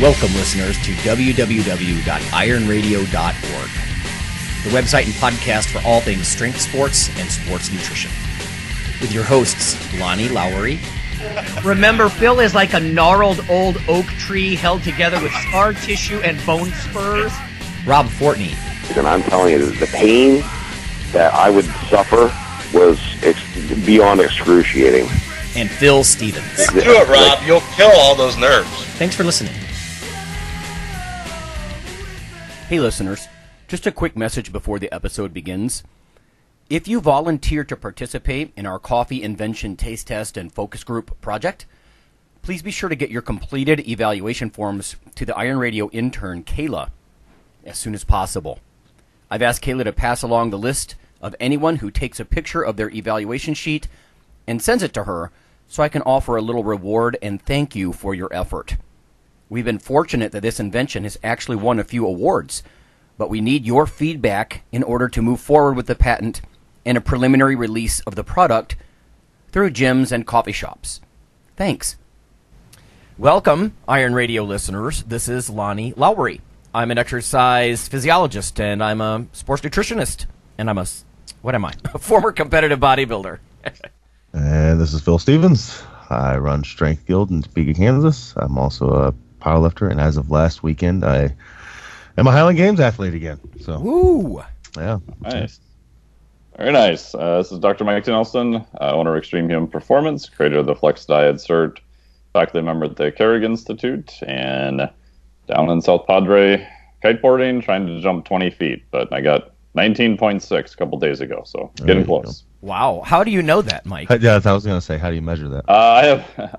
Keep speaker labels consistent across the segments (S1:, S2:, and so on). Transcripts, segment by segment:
S1: Welcome, listeners, to www.ironradio.org, the website and podcast for all things strength sports and sports nutrition. With your hosts, Lonnie Lowry.
S2: Remember, Phil is like a gnarled old oak tree held together with scar tissue and bone spurs.
S1: Rob Fortney.
S3: And I'm telling you, the pain that I would suffer was beyond excruciating.
S1: And Phil Stevens.
S4: Just do it, Rob. You'll kill all those nerves.
S1: Thanks for listening.
S5: Hey listeners, just a quick message before the episode begins. If you volunteer to participate in our coffee invention taste test and focus group project, please be sure to get your completed evaluation forms to the Iron Radio intern, Kayla, as soon as possible. I've asked Kayla to pass along the list of anyone who takes a picture of their evaluation sheet and sends it to her so I can offer a little reward and thank you for your effort. We've been fortunate that this invention has actually won a few awards, but we need your feedback in order to move forward with the patent and a preliminary release of the product through gyms and coffee shops. Thanks. Welcome, Iron Radio listeners. This is Lonnie Lowry. I'm an exercise physiologist, and I'm a sports nutritionist, and a former competitive bodybuilder.
S6: And this is Phil Stevens. I run Strength Guild in Topeka, Kansas. I'm also a powerlifter, and as of last weekend, I am a Highland Games athlete again. So,
S5: woo!
S6: Yeah.
S7: Nice. Very nice. This is Dr. Mike Nelson, owner of Extreme Human Performance, creator of the Flex Diet Cert, faculty member at the Carrick Institute, and down in South Padre, kiteboarding, trying to jump 20 feet, but I got 19.6 a couple days ago, so getting close.
S5: Wow. How do you know that, Mike?
S6: Yeah, I was going to say, how do you measure that?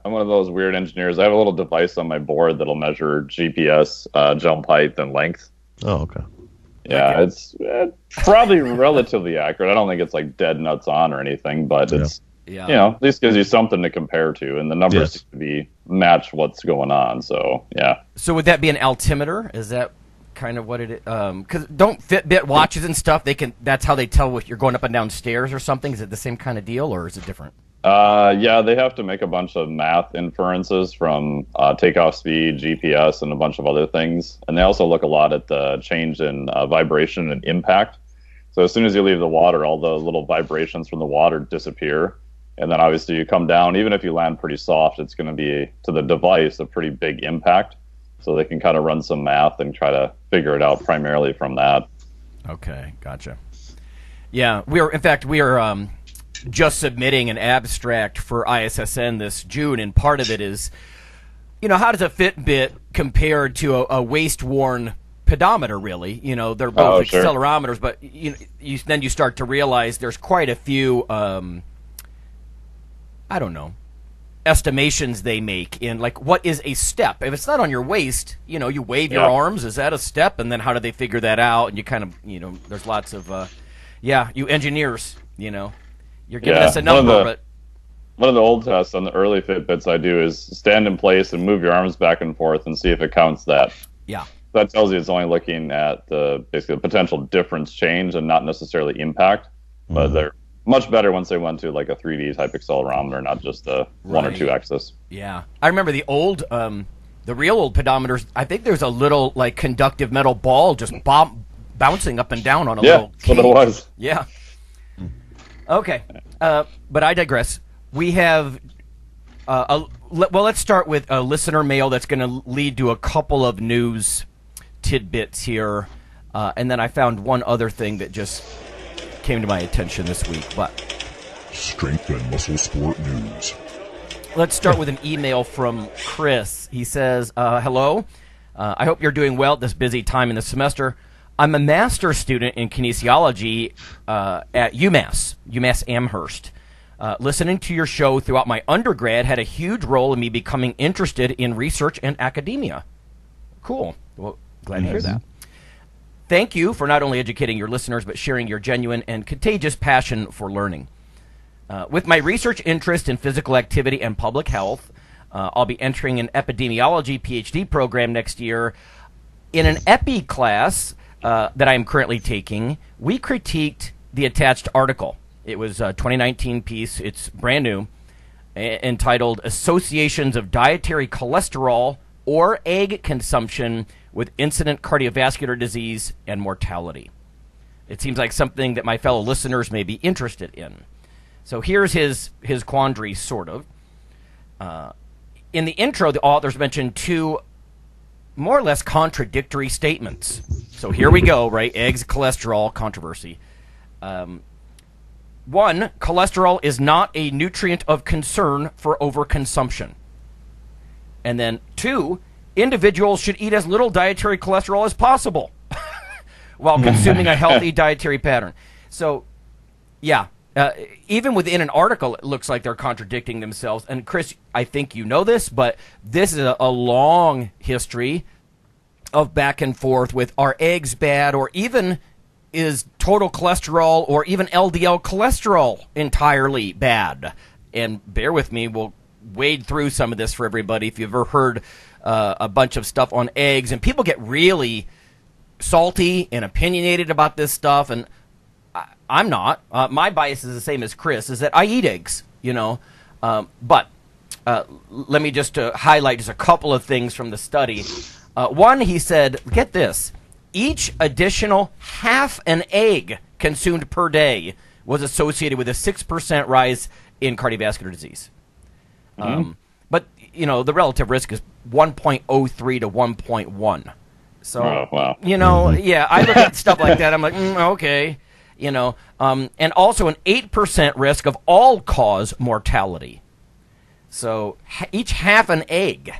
S7: I'm one of those weird engineers. I have a little device on my board that'll measure GPS, jump height, and length.
S6: Oh, okay.
S7: Yeah, it's probably relatively accurate. I don't think it's like dead nuts on or anything, but it's, at least gives you something to compare to, and the numbers seem to be match what's going on, so, yeah.
S5: So would that be an altimeter? Is that kind of what it is? Because don't Fitbit watches and stuff, that's how they tell if you're going up and down stairs or something? Is it the same kind of deal, or is it different?
S7: Yeah, they have to make a bunch of math inferences from takeoff speed, GPS, and a bunch of other things. And they also look a lot at the change in vibration and impact. So as soon as you leave the water, all the little vibrations from the water disappear. And then obviously you come down, even if you land pretty soft, it's going to be, to the device, a pretty big impact. So they can kind of run some math and try to figure it out primarily from that.
S5: Okay, gotcha. Yeah, we are just submitting an abstract for ISSN this June, and part of it is, how does a Fitbit compare to a waist-worn pedometer, really? They're both accelerometers, but then you start to realize there's quite a few, estimations they make in, like, what is a step? If it's not on your waist, you wave your arms, is that a step? And then how do they figure that out? And you kind of, there's lots of, you engineers, you're giving us a number,
S7: one of the old tests on the early Fitbits I do is stand in place and move your arms back and forth and see if it counts that.
S5: Yeah.
S7: That tells you it's only looking at basically the potential difference change and not necessarily impact, but they're much better once they went to like a 3D type accelerometer, not just a 1 or 2 axis.
S5: Yeah. I remember the old, the real old pedometers, I think there's a little like conductive metal ball just bouncing up and down on a little key.
S7: Yeah, that's what it was.
S5: Yeah. Okay. But I digress. We have, let's start with a listener mail that's going to lead to a couple of news tidbits here. And then I found one other thing that just came to my attention this week. But
S8: Strength and Muscle Sport News.
S5: Let's start with an email from Chris. He says, hello. I hope you're doing well at this busy time in the semester. I'm a master's student in kinesiology at UMass Amherst. Listening to your show throughout my undergrad had a huge role in me becoming interested in research and academia. Cool. Well, glad to hear that. Thank you for not only educating your listeners, but sharing your genuine and contagious passion for learning. With my research interest in physical activity and public health, I'll be entering an epidemiology PhD program next year. In an epi class that I am currently taking, we critiqued the attached article. It was a 2019 piece. It's brand new, entitled Associations of Dietary Cholesterol or egg consumption with incident cardiovascular disease and mortality. It seems like something that my fellow listeners may be interested in. So here's his quandary, sort of. In the intro, the authors mentioned two more or less contradictory statements. So here we go, right? Eggs, cholesterol, controversy. One, cholesterol is not a nutrient of concern for overconsumption. And then two, individuals should eat as little dietary cholesterol as possible while consuming a healthy dietary pattern. So, yeah, even within an article, it looks like they're contradicting themselves. And Chris, I think you know this, but this is a long history of back and forth with are eggs bad, or even is total cholesterol or even LDL cholesterol entirely bad. And bear with me, we'll wade through some of this for everybody. If you've ever heard a bunch of stuff on eggs, and people get really salty and opinionated about this stuff, and I'm not. My bias is the same as Chris, is that I eat eggs, you know. But let me just highlight just a couple of things from the study. One, he said, get this, each additional half an egg consumed per day was associated with a 6% rise in cardiovascular disease. But, you know, the relative risk is 1.03 to 1.1. So, you know, yeah, I look at stuff like that. I'm like, okay, you know, and also an 8% risk of all-cause mortality. So each half an egg.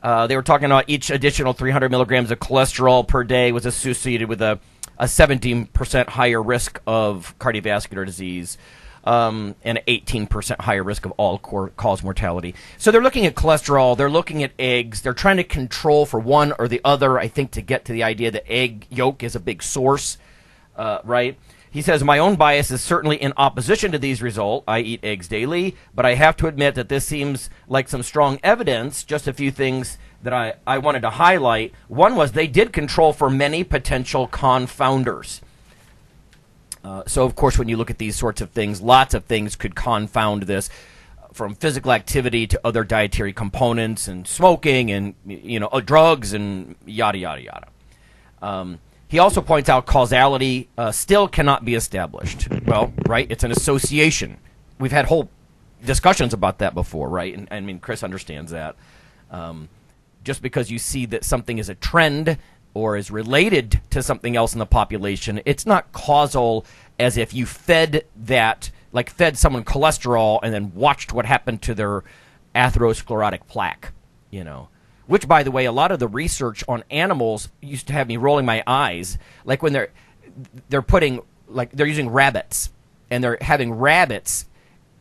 S5: They were talking about each additional 300 milligrams of cholesterol per day was associated with a 17% higher risk of cardiovascular disease, and an 18% higher risk of all-cause mortality. So they're looking at cholesterol, they're looking at eggs, they're trying to control for one or the other, I think, to get to the idea that egg yolk is a big source, right? He says, my own bias is certainly in opposition to these results. I eat eggs daily, but I have to admit that this seems like some strong evidence. Just a few things that I wanted to highlight. One was they did control for many potential confounders. So, of course, when you look at these sorts of things, lots of things could confound this, from physical activity to other dietary components and smoking and, you know, drugs and yada, yada, yada. He also points out causality still cannot be established. Well, right, it's an association. We've had whole discussions about that before, right? And I mean, Chris understands that. Just because you see that something is a trend or is related to something else in the population, it's not causal as if you fed someone cholesterol and then watched what happened to their atherosclerotic plaque, you know. Which, by the way, a lot of the research on animals used to have me rolling my eyes. Like when they're putting, like they're using rabbits, and they're having rabbits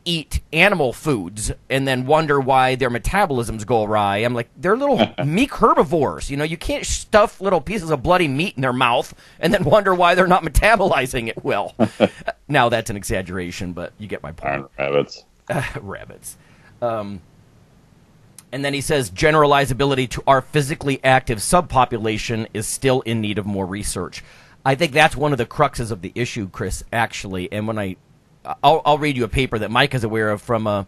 S5: eat animal foods and then wonder why their metabolisms go awry. I'm like, they're little meek herbivores. You know, you can't stuff little pieces of bloody meat in their mouth and then wonder why they're not metabolizing it well. Now, that's an exaggeration, but you get my point.
S7: Rabbits.
S5: Rabbits. And then he says generalizability to our physically active subpopulation is still in need of more research. I think that's one of the cruxes of the issue, Chris, actually. And when I'll read you a paper that Mike is aware of from a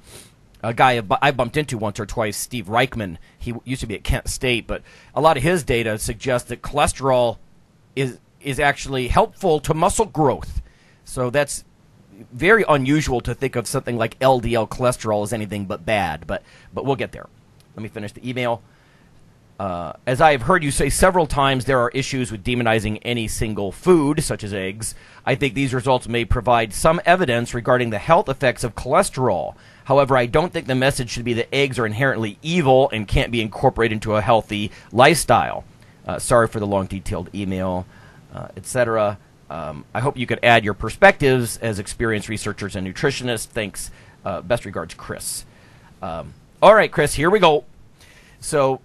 S5: guy I bumped into once or twice, Steve Reichman. He used to be at Kent State, but a lot of his data suggests that cholesterol is actually helpful to muscle growth. So that's very unusual to think of something like LDL cholesterol as anything but bad, but we'll get there. Let me finish the email. As I have heard you say several times, there are issues with demonizing any single food, such as eggs. I think these results may provide some evidence regarding the health effects of cholesterol. However, I don't think the message should be that eggs are inherently evil and can't be incorporated into a healthy lifestyle. Sorry for the long, detailed email, etc. I hope you could add your perspectives as experienced researchers and nutritionists. Thanks. Best regards, Chris. All right, Chris, here we go. So,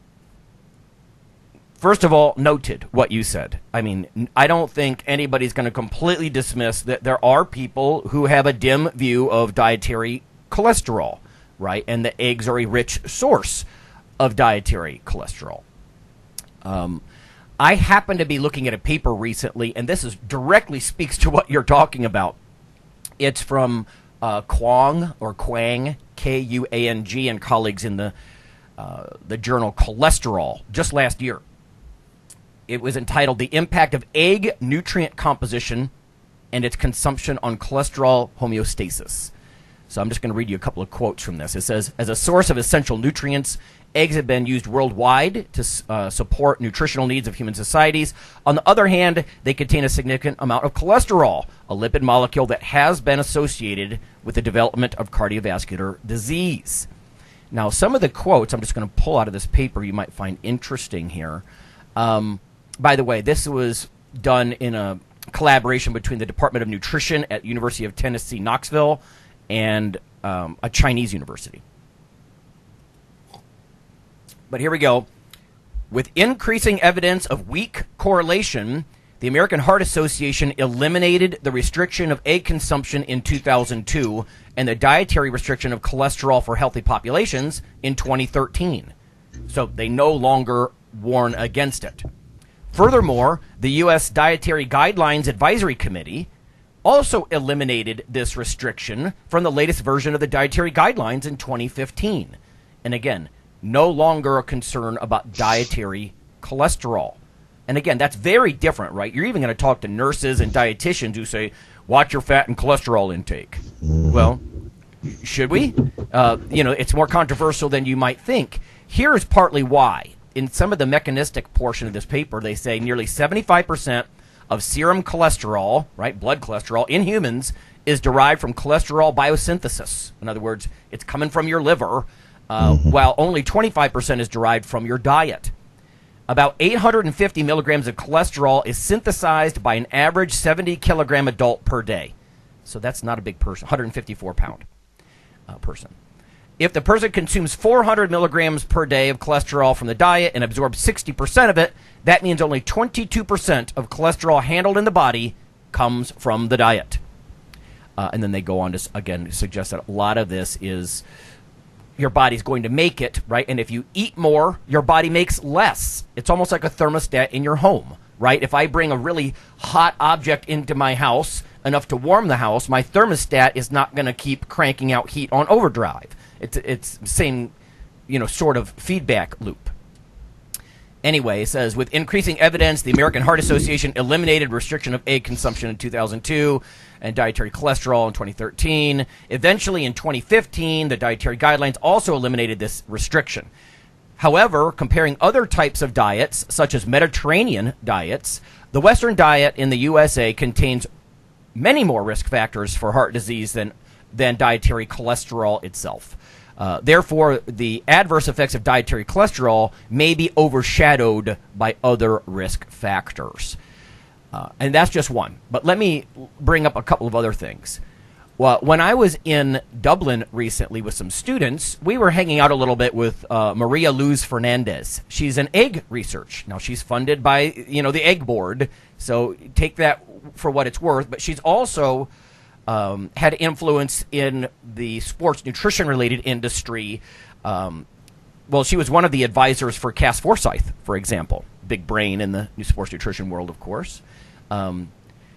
S5: first of all, noted what you said. I mean, I don't think anybody's going to completely dismiss that there are people who have a dim view of dietary cholesterol, right? And that eggs are a rich source of dietary cholesterol. I happen to be looking at a paper recently, and this directly speaks to what you're talking about. It's from Kwang, Kuang, Kuang, and colleagues in the the journal Cholesterol just last year. It was entitled "The Impact of Egg Nutrient Composition and Its Consumption on Cholesterol Homeostasis." So I'm just going to read you a couple of quotes from this. It says, "As a source of essential nutrients, eggs have been used worldwide to support nutritional needs of human societies. On the other hand, they contain a significant amount of cholesterol, a lipid molecule that has been associated with the development of cardiovascular disease." Now, some of the quotes I'm just going to pull out of this paper you might find interesting here. By the way, this was done in a collaboration between the Department of Nutrition at University of Tennessee, Knoxville, and a Chinese university. But here we go. With increasing evidence of weak correlation, the American Heart Association eliminated the restriction of egg consumption in 2002 and the dietary restriction of cholesterol for healthy populations in 2013. So they no longer warn against it. Furthermore, the U.S. Dietary Guidelines Advisory Committee also eliminated this restriction from the latest version of the dietary guidelines in 2015. And again, no longer a concern about dietary cholesterol. And again, that's very different, right? You're even going to talk to nurses and dietitians who say, watch your fat and cholesterol intake. Well, should we? It's more controversial than you might think. Here's partly why. In some of the mechanistic portion of this paper, they say nearly 75% of serum cholesterol, right, blood cholesterol, in humans is derived from cholesterol biosynthesis. In other words, it's coming from your liver, while only 25% is derived from your diet. About 850 milligrams of cholesterol is synthesized by an average 70-kilogram adult per day. So that's not a big person, 154-pound person. If the person consumes 400 milligrams per day of cholesterol from the diet and absorbs 60% of it, that means only 22% of cholesterol handled in the body comes from the diet. And then they go on to, again, suggest that a lot of this is your body's going to make it, right? And if you eat more, your body makes less. It's almost like a thermostat in your home, right? If I bring a really hot object into my house, enough to warm the house, my thermostat is not going to keep cranking out heat on overdrive. It's the same, sort of feedback loop. Anyway, it says, with increasing evidence, the American Heart Association eliminated restriction of egg consumption in 2002 and dietary cholesterol in 2013. Eventually, in 2015, the dietary guidelines also eliminated this restriction. However, comparing other types of diets, such as Mediterranean diets, the Western diet in the USA contains many more risk factors for heart disease than dietary cholesterol itself. Therefore, the adverse effects of dietary cholesterol may be overshadowed by other risk factors. And that's just one. But let me bring up a couple of other things. Well, when I was in Dublin recently with some students, we were hanging out a little bit with Maria Luz Fernandez. She's an egg research. Now, she's funded by, the Egg Board, so take that for what it's worth. But she's also had influence in the sports nutrition-related industry. She was one of the advisors for Cass Forsyth, for example. Big brain in the sports nutrition world, of course.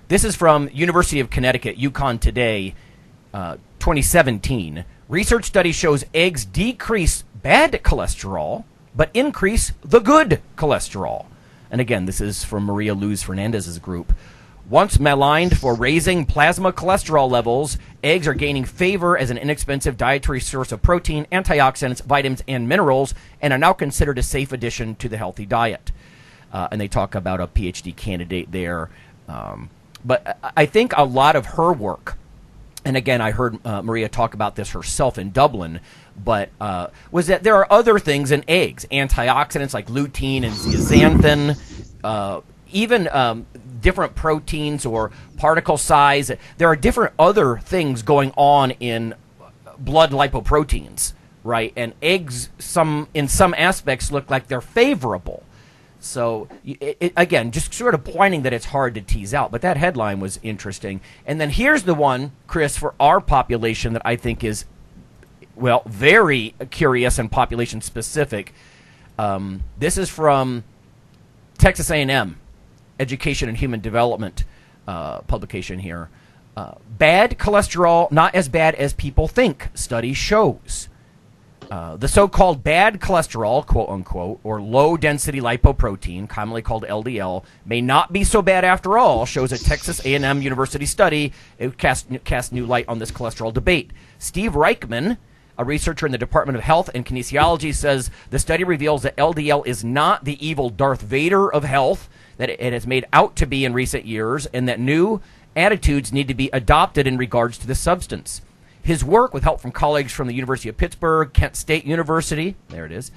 S5: This is from University of Connecticut, UConn Today, 2017. Research study shows eggs decrease bad cholesterol, but increase the good cholesterol. And again, this is from Maria Luz Fernandez's group. Once maligned for raising plasma cholesterol levels, eggs are gaining favor as an inexpensive dietary source of protein, antioxidants, vitamins, and minerals, and are now considered a safe addition to the healthy diet. And they talk about a PhD candidate there. But I think a lot of her work, and again, I heard Maria talk about this herself in Dublin, but was that there are other things in eggs, antioxidants like lutein and zeaxanthin, even different proteins or particle size. There are different other things going on in blood lipoproteins, right? And eggs, in some aspects, look like they're favorable. So, again, just sort of pointing that it's hard to tease out. But that headline was interesting. And then here's the one, Chris, for our population that I think is, very curious and population specific. This is from Texas A&M, Education and Human Development publication here. Bad cholesterol, not as bad as people think, study shows. The so-called bad cholesterol, quote unquote, or low-density lipoprotein, commonly called LDL, may not be so bad after all, shows a Texas A&M University study. It casts new light on this cholesterol debate. Steve Reichman, a researcher in the Department of Health and Kinesiology, says the study reveals that LDL is not the evil Darth Vader of health that it has made out to be in recent years, and that new attitudes need to be adopted in regards to the substance. His work, with help from colleagues from the University of Pittsburgh, Kent State University, there it is,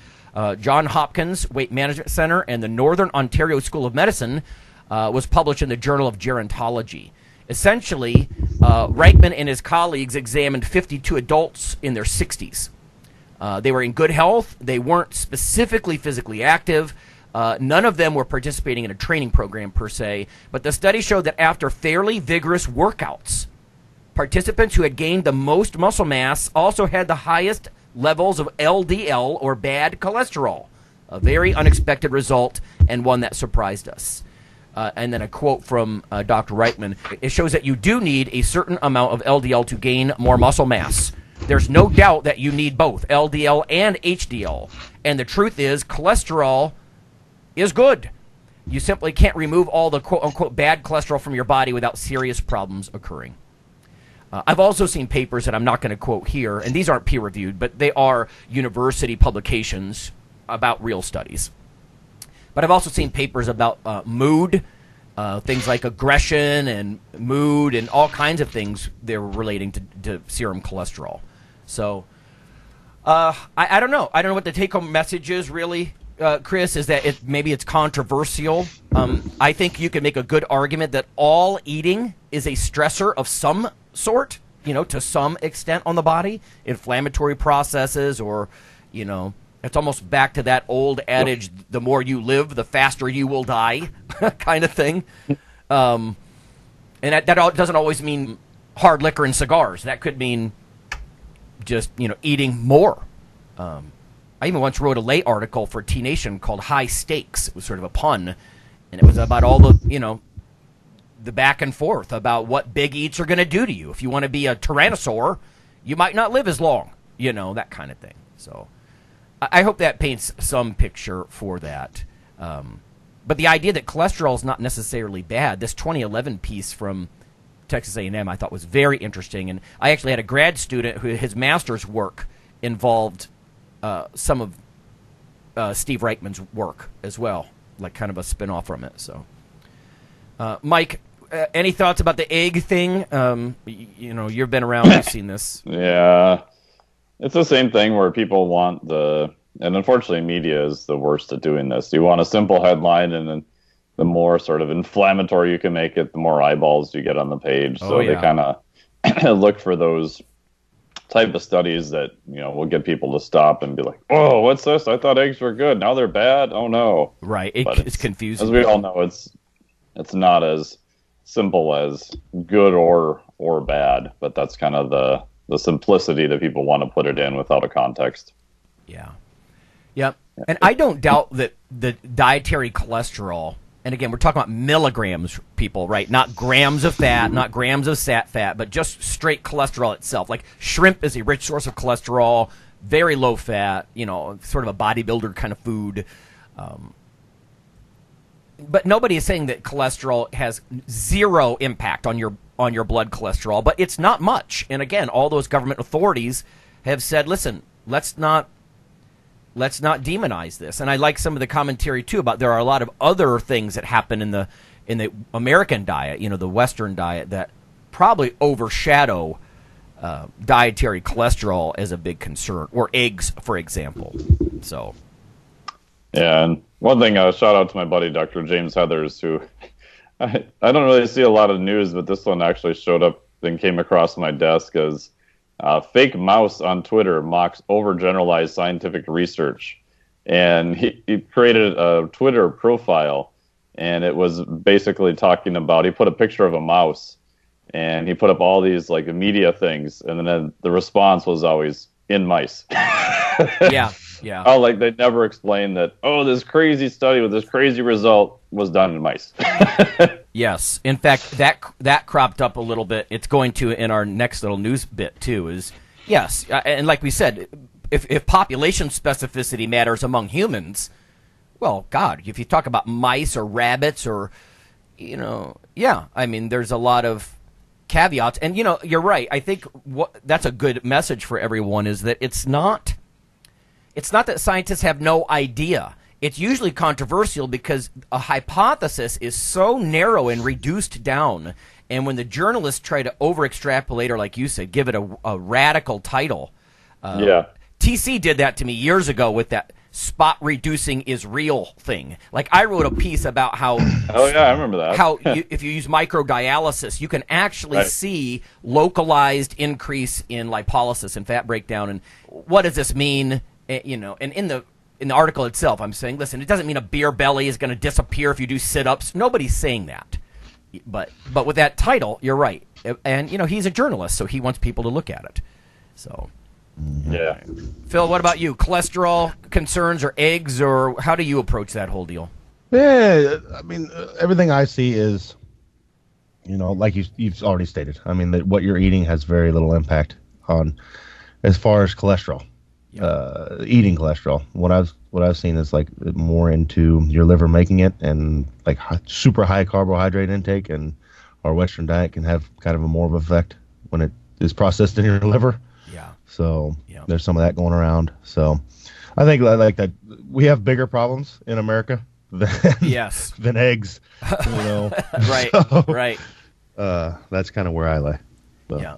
S5: John Hopkins Weight Management Center, and the Northern Ontario School of Medicine, was published in the Journal of Gerontology. Essentially, Reichman and his colleagues examined 52 adults in their 60s. They were in good health. They weren't specifically physically active. None of them were participating in a training program per se, but the study showed that after fairly vigorous workouts, participants who had gained the most muscle mass also had the highest levels of LDL, or bad cholesterol. A very unexpected result, and one that surprised us. And then a quote from Dr. Reichman. It shows that you do need a certain amount of LDL to gain more muscle mass. There's no doubt that you need both LDL and HDL. And the truth is, cholesterol is good. You simply can't remove all the quote-unquote bad cholesterol from your body without serious problems occurring. I've also seen papers that I'm not going to quote here, and these aren't peer-reviewed, but they are university publications about real studies. But I've also seen papers about mood, things like aggression and mood and all kinds of things they're relating to serum cholesterol. So I don't know. I don't know what the take-home message is, really, Chris, is that maybe it's controversial. I think you can make a good argument that all eating is a stressor of some sort, to some extent on the body, inflammatory processes, or, it's almost back to that old adage, the more you live, the faster you will die, kind of thing. And that doesn't always mean hard liquor and cigars. That could mean just, eating more. I even once wrote a late article for T-Nation called High Stakes. It was sort of a pun, and it was about all the, the back and forth about what big eats are going to do to you. If you want to be a tyrannosaur, you might not live as long, that kind of thing. So I hope that paints some picture for that. But the idea that cholesterol is not necessarily bad, this 2011 piece from Texas A&M I thought was very interesting. And I actually had a grad student who his master's work involved some of Steve Reichman's work as well, like kind of a spin-off from it. So, Mike, any thoughts about the egg thing? You've been around, you've seen this.
S7: Yeah, it's the same thing where people want and unfortunately media is the worst at doing this. You want a simple headline, and then the more sort of inflammatory you can make it, the more eyeballs you get on the page. So they kind of look for those type of studies that, will get people to stop and be like, oh, what's this? I thought eggs were good. Now they're bad. Oh, no.
S5: Right. It's confusing.
S7: As we all know, it's not as simple as good or bad, but that's kind of the simplicity that people want to put it in without a context.
S5: Yeah. Yep. And I don't doubt that the dietary cholesterol, and again, we're talking about milligrams, people, right? Not grams of fat, not grams of sat fat, but just straight cholesterol itself. Like shrimp is a rich source of cholesterol, very low fat, sort of a bodybuilder kind of food. But nobody is saying that cholesterol has zero impact on your blood cholesterol, but it's not much. And again, all those government authorities have said, listen, let's not demonize this. And I like some of the commentary too about there are a lot of other things that happen in the American diet, the Western diet, that probably overshadow dietary cholesterol as a big concern, or eggs, for example. So.
S7: Yeah, and one thing, shout out to my buddy, Dr. James Heathers, who I don't really see a lot of news, but this one actually showed up and came across my desk as fake mouse on Twitter mocks overgeneralized scientific research. And he created a Twitter profile, and it was basically talking about, he put a picture of a mouse, and he put up all these like media things, and then the response was always, in mice.
S5: Yeah.
S7: Oh, like they never explained that, this crazy study with this crazy result was done in mice.
S5: Yes. In fact, that cropped up a little bit. It's going to in our next little news bit, too, is, yes, and like we said, if population specificity matters among humans, well, God, if you talk about mice or rabbits or, yeah, I mean, there's a lot of caveats. And, you're right. I think that's a good message for everyone is that it's not that scientists have no idea. It's usually controversial because a hypothesis is so narrow and reduced down. And when the journalists try to over-extrapolate or, like you said, give it a radical title. TC did that to me years ago with that spot reducing is real thing. Like, I wrote a piece about how
S7: I remember that.
S5: How if you use microdialysis, you can actually see localized increase in lipolysis and fat breakdown. And what does this mean? And in the article itself, I'm saying, listen, it doesn't mean a beer belly is going to disappear if you do sit-ups. Nobody's saying that. But with that title, you're right. And, he's a journalist, so he wants people to look at it. So,
S7: yeah.
S5: Phil, what about you? Cholesterol concerns or eggs, or how do you approach that whole deal?
S6: Yeah, I mean, everything I see is, like you've already stated. I mean, that what you're eating has very little impact on as far as cholesterol. Eating cholesterol. What I've seen is like more into your liver making it, and like super high carbohydrate intake and our Western diet can have kind of a more of effect when it is processed in your liver.
S5: Yeah.
S6: So there's some of that going around. So I think like that we have bigger problems in America than eggs.
S5: Right.
S6: So,
S5: right.
S6: That's kind of where I lay. So.
S5: Yeah.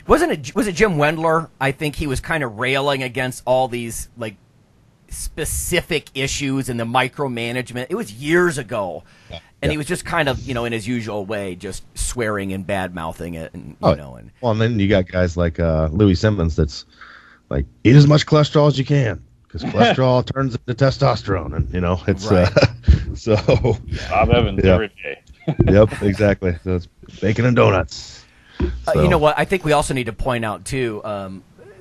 S5: Was it Jim Wendler? I think he was kind of railing against all these like specific issues and the micromanagement. It was years ago, and he was just kind of in his usual way, just swearing and bad mouthing it, and and
S6: well, and then you got guys like Louis Simmons that's like eat as much cholesterol as you can because cholesterol turns into testosterone, and it's
S5: right.
S6: So
S7: Bob Evans every day.
S6: Yep, exactly. So it's bacon and donuts.
S5: You know what? I think we also need to point out, too,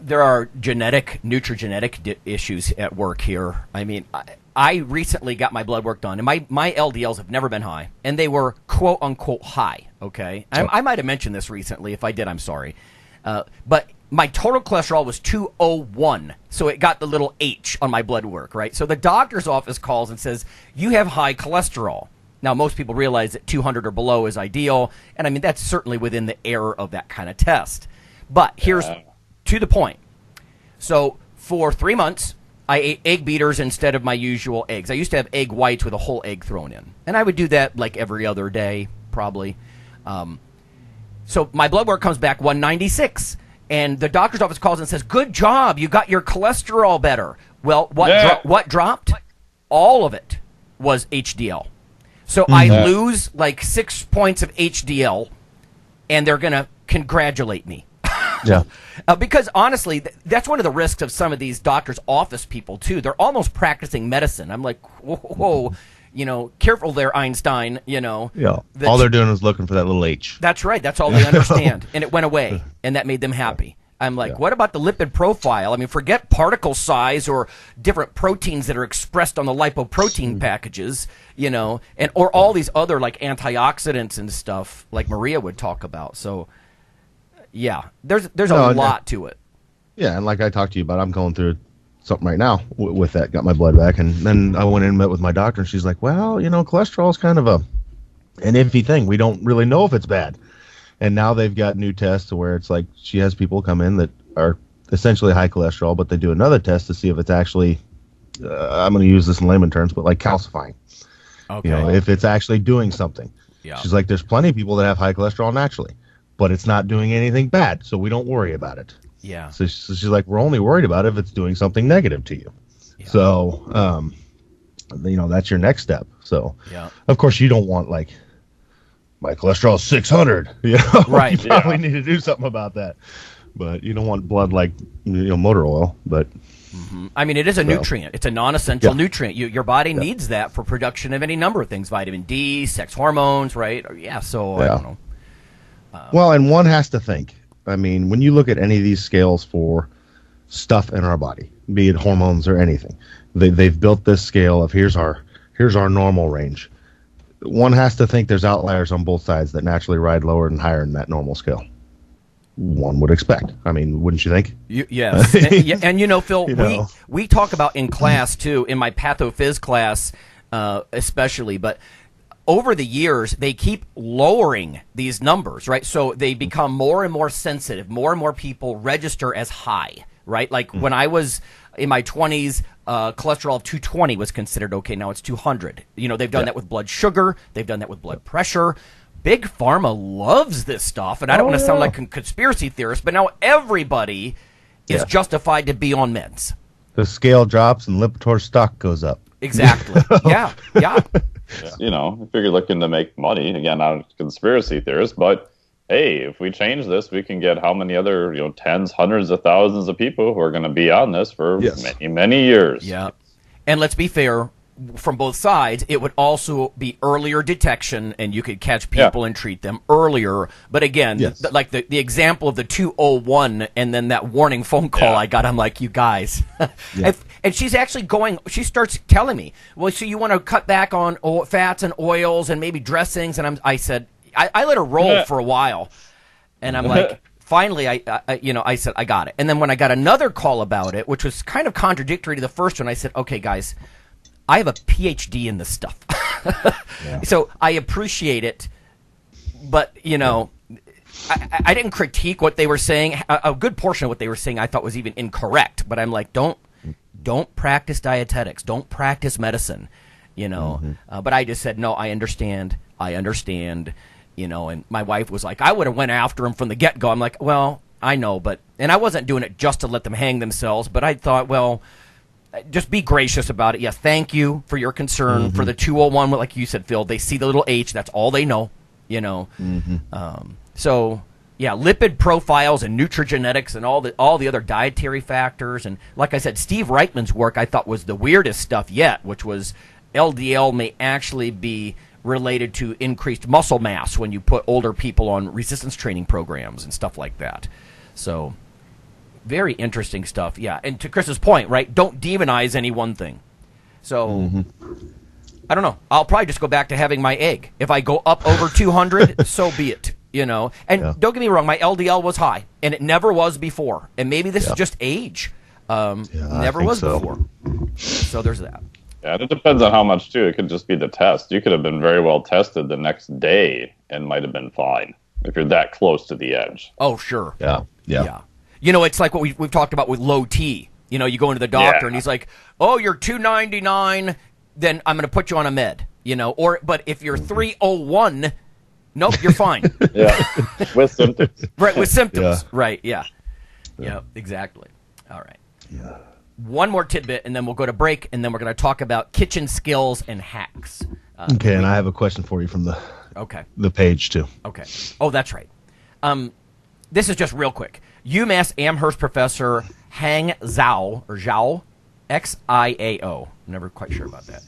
S5: there are nutrigenetic issues at work here. I mean, I recently got my blood work done, and my LDLs have never been high, and they were quote-unquote high, okay? I might have mentioned this recently. If I did, I'm sorry. But my total cholesterol was 201, so it got the little H on my blood work, right? So the doctor's office calls and says, you have high cholesterol. Now, most people realize that 200 or below is ideal, and I mean, that's certainly within the error of that kind of test. But here's to the point. So for 3 months, I ate egg beaters instead of my usual eggs. I used to have egg whites with a whole egg thrown in, and I would do that like every other day, probably. So my blood work comes back 196, and the doctor's office calls and says, good job, you got your cholesterol better. Well, what dropped? All of it was HDL. So I lose like 6 points of HDL, and they're going to congratulate me.
S6: Yeah.
S5: Because honestly, that's one of the risks of some of these doctors' office people, too. They're almost practicing medicine. I'm like, whoa, careful there, Einstein, Yeah.
S6: All they're doing is looking for that little H.
S5: That's right. That's all they understand. And it went away, and that made them happy. I'm like, what about the lipid profile? I mean, forget particle size or different proteins that are expressed on the lipoprotein packages, or all these other like antioxidants and stuff like Maria would talk about. So, yeah, there's a lot to it.
S6: Yeah, and like I talked to you about, I'm going through something right now with that. Got my blood back, and then I went in and met with my doctor, and she's like, well, cholesterol is kind of an iffy thing. We don't really know if it's bad. And now they've got new tests where it's like she has people come in that are essentially high cholesterol, but they do another test to see if it's actually, I'm going to use this in layman terms, but like calcifying. Okay. If it's actually doing something. Yeah. She's like, there's plenty of people that have high cholesterol naturally, but it's not doing anything bad, so we don't worry about it.
S5: Yeah.
S6: So she's like, we're only worried about it if it's doing something negative to you. Yeah. So, that's your next step. So, of course, you don't want like, my cholesterol is 600.
S5: Right.
S6: You probably need to do something about that. But you don't want blood like motor oil. But
S5: I mean, it is a nutrient. It's a non-essential nutrient. Your body needs that for production of any number of things: vitamin D, sex hormones, right? So I don't know.
S6: Well, and one has to think. I mean, when you look at any of these scales for stuff in our body, be it hormones or anything, they've built this scale of here's our normal range. One has to think there's outliers on both sides that naturally ride lower and higher than that normal scale. one would expect. I mean, wouldn't you think?
S5: Yes. And Phil, we talk about in class, too, in my pathophys class especially, but over the years, they keep lowering these numbers, right? So they become more and more sensitive. More and more people register as high, right? Like when I was in my 20s, cholesterol of 220 was considered okay. Now it's 200. They've done that with blood sugar. They've done that with blood pressure. Big Pharma loves this stuff, and I don't want to sound like a conspiracy theorist, but now everybody is justified to be on meds.
S6: The scale drops and Lipitor stock goes up.
S5: Exactly. Yeah.
S7: If you're looking to make money, again, not a conspiracy theorist, but hey, if we change this, we can get how many other, tens, hundreds of thousands of people who are going to be on this for many, many years.
S5: Yeah. And let's be fair, from both sides, it would also be earlier detection, and you could catch people and treat them earlier. But again, like the example of the 201 and then that warning phone call I got, I'm like, you guys. And she's actually she starts telling me, well, so you want to cut back on fats and oils and maybe dressings? And I said, I let her roll for a while. And I'm like, finally, I said, I got it. And then when I got another call about it, which was kind of contradictory to the first one, I said, okay, guys, I have a PhD in this stuff. So I appreciate it, but, I didn't critique what they were saying. A good portion of what they were saying I thought was even incorrect, but I'm like, don't practice dietetics. Don't practice medicine, But I just said, no, I understand. And my wife was like, I would have went after him from the get-go. I'm like, well, I know, and I wasn't doing it just to let them hang themselves, but I thought, well, just be gracious about it. Yeah, thank you for your concern for the 201. Like you said, Phil, they see the little H. That's all they know, So, yeah, lipid profiles and nutrigenetics and all the other dietary factors. And like I said, Steve Reichman's work I thought was the weirdest stuff yet, which was LDL may actually be related to increased muscle mass when you put older people on resistance training programs and stuff like that. So very interesting stuff, yeah. And to Chris's point, right, don't demonize any one thing. So, I don't know. I'll probably just go back to having my egg. If I go up over 200, so be it, And don't get me wrong, my LDL was high, and it never was before. And maybe this is just age. Never was before. So there's that.
S7: Yeah, and it depends on how much, too. It could just be the test. You could have been very well tested the next day and might have been fine if you're that close to the edge.
S5: Oh, sure.
S6: Yeah.
S5: It's like what we've talked about with low T. You go into the doctor and he's like, "Oh, you're 299, then I'm going to put you on a med." But if you're 301, nope, you're fine.
S7: With symptoms.
S5: Right, with symptoms. Right, yeah. Yeah, exactly. All right.
S6: Yeah.
S5: One more tidbit, and then we'll go to break, and then we're going to talk about kitchen skills and hacks.
S6: Okay, and I have a question for you from the page, too.
S5: Okay. Oh, that's right. This is just real quick. UMass Amherst professor Hang Zhao, Xiao, never quite sure about that,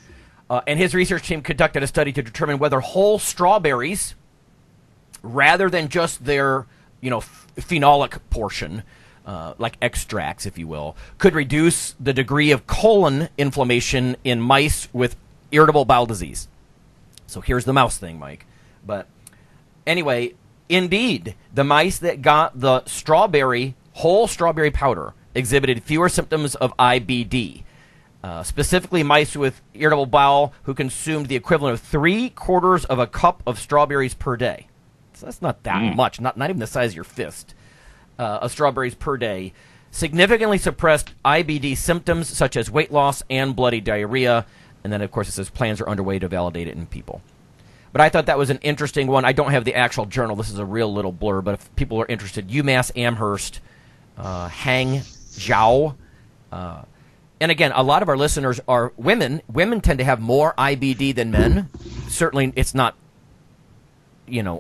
S5: and his research team conducted a study to determine whether whole strawberries, rather than just their phenolic portion, like extracts, if you will, could reduce the degree of colon inflammation in mice with irritable bowel disease. So here's the mouse thing, Mike. But anyway, indeed, the mice that got the whole strawberry powder exhibited fewer symptoms of IBD. Specifically, mice with irritable bowel who consumed the equivalent of 3/4 of a cup of strawberries per day. So that's not that much, not even the size of your fist, of strawberries per day, significantly suppressed IBD symptoms such as weight loss and bloody diarrhea. And then, of course, it says plans are underway to validate it in people. But I thought that was an interesting one. I don't have the actual journal. This is a real little blur, but if people are interested, UMass Amherst, Hang Zhao. And again, a lot of our listeners are women. Women tend to have more IBD than men. Certainly, it's not,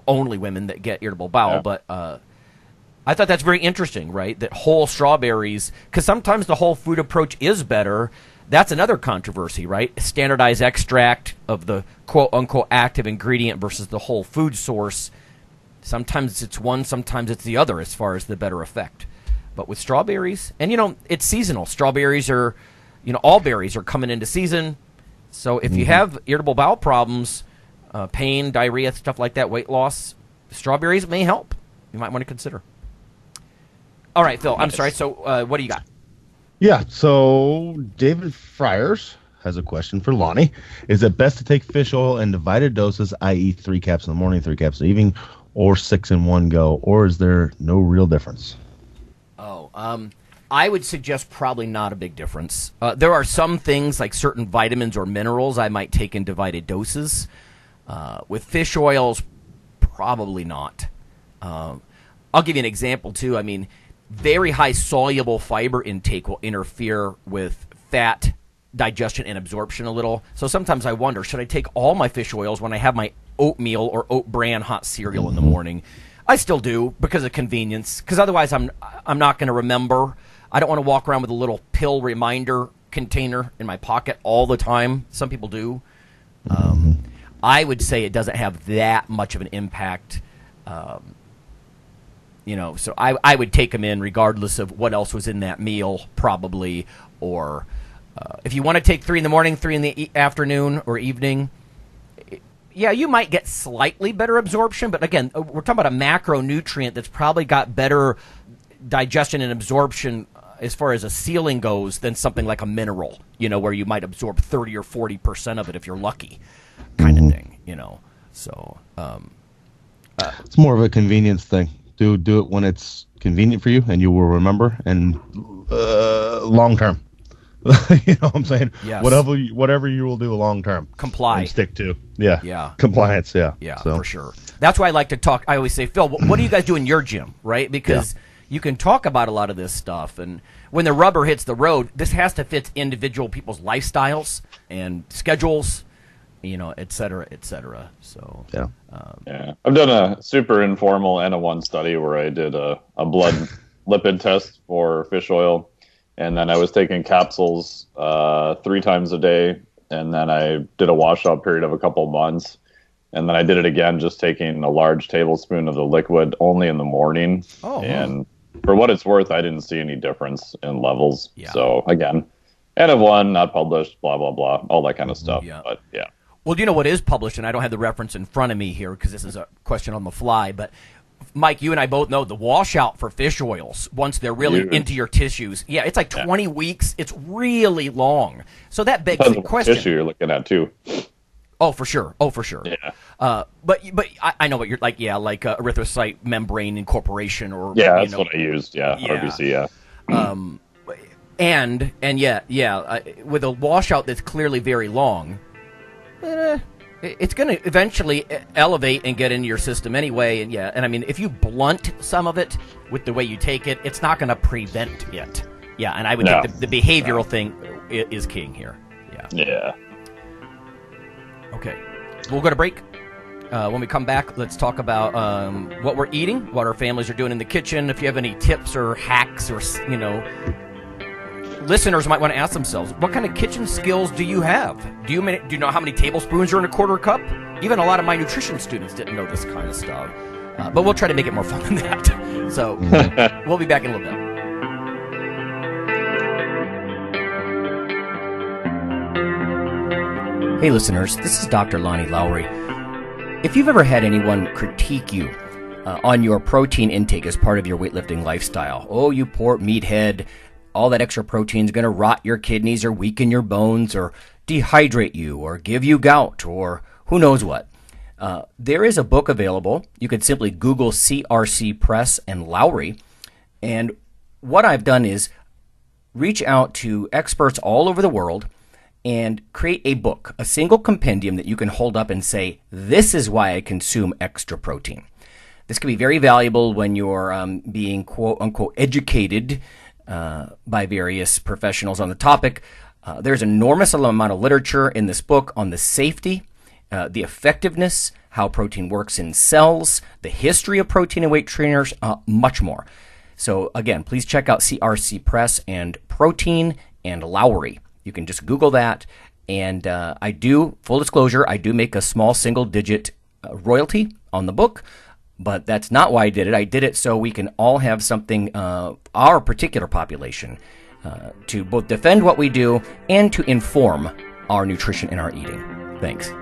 S5: only women that get irritable bowel, but I thought that's very interesting, right? That whole strawberries, because sometimes the whole food approach is better. That's another controversy, right? Standardized extract of the quote-unquote active ingredient versus the whole food source. Sometimes it's one, sometimes it's the other as far as the better effect. But with strawberries, and it's seasonal. Strawberries are, all berries are coming into season. So if you have irritable bowel problems, pain, diarrhea, stuff like that, weight loss, strawberries may help. You might want to consider. All right, Phil, I'm sorry. So what do you got?
S6: Yeah, so David Friars has a question for Lonnie. Is it best to take fish oil in divided doses, i.e. 3 caps in the morning, 3 caps in the evening, or 6 in one go, or is there no real difference?
S5: I would suggest probably not a big difference. There are some things like certain vitamins or minerals I might take in divided doses. With fish oils, probably not. I'll give you an example, too. I mean, very high soluble fiber intake will interfere with fat digestion and absorption a little. So sometimes I wonder, should I take all my fish oils when I have my oatmeal or oat bran hot cereal in the morning? I still do because of convenience, because otherwise I'm not going to remember. I don't want to walk around with a little pill reminder container in my pocket all the time. Some people do. I would say it doesn't have that much of an impact. So I would take them in regardless of what else was in that meal, probably. Or if you want to take 3 in the morning, 3 in the afternoon or evening, yeah, you might get slightly better absorption. But again, we're talking about a macronutrient that's probably got better digestion and absorption as far as a sealing goes than something like a mineral, where you might absorb 30 or 40% of it if you're lucky, kind of thing, So
S6: it's more of a convenience thing. Do it when it's convenient for you, and you will remember. And long term, you know what I'm saying?
S5: Yes.
S6: Whatever you will do long term,
S5: comply
S6: and stick to. Yeah.
S5: Yeah.
S6: Compliance. Yeah.
S5: Yeah, for sure. That's why I like to talk. I always say, Phil, what do you guys do in your gym, right? Because you can talk about a lot of this stuff, and when the rubber hits the road, this has to fit individual people's lifestyles and schedules, et cetera, et cetera. So
S7: I've done a super informal N-1 study where I did a blood lipid test for fish oil, and then I was taking capsules 3 times a day, and then I did a washout period of a couple months, and then I did it again, just taking a large tablespoon of the liquid only in the morning. And for what it's worth, I didn't see any difference in levels. Yeah. So again, N-1, not published, blah blah blah, all that kind of stuff. Yeah. But yeah.
S5: Well, do you know what is published? And I don't have the reference in front of me here because this is a question on the fly. But, Mike, you and I both know the washout for fish oils, once they're really into your tissues, it's like 20 weeks. It's really long. So that begs the question.
S7: Tissue you're looking at, too.
S5: Oh, for sure. Yeah. But I know what you're like, like erythrocyte membrane incorporation. Or
S7: that's what I used, RBC, with a washout that's clearly very long, it's going to eventually elevate and get into your system anyway. And I mean, if you blunt some of it with the way you take it, it's not going to prevent it. Yeah, and I would think the behavioral thing is king here. Yeah.
S5: Okay, we'll go to break. When we come back, let's talk about what we're eating, what our families are doing in the kitchen. If you have any tips or hacks or, listeners might want to ask themselves, what kind of kitchen skills do you have? Do you know how many tablespoons are in a quarter cup? Even a lot of my nutrition students didn't know this kind of stuff. But we'll try to make it more fun than that. So we'll be back in a little bit. Hey listeners, this is Dr. Lonnie Lowry. If you've ever had anyone critique you on your protein intake as part of your weightlifting lifestyle, oh, you poor meathead, all that extra protein is going to rot your kidneys or weaken your bones or dehydrate you or give you gout or who knows what. There is a book available. You could simply Google CRC Press and Lowry. And what I've done is reach out to experts all over the world and create a book, a single compendium that you can hold up and say, this is why I consume extra protein. This can be very valuable when you're being quote-unquote educated by various professionals on the topic. There's an enormous amount of literature in this book on the safety, the effectiveness, how protein works in cells, the history of protein and weight trainers, much more. So again, please check out CRC Press and Protein and Lowry. You can just Google that. And I do, full disclosure, I do make a small single-digit royalty on the book. But that's not why I did it. I did it so we can all have something, our particular population, to both defend what we do and to inform our nutrition and our eating. Thanks.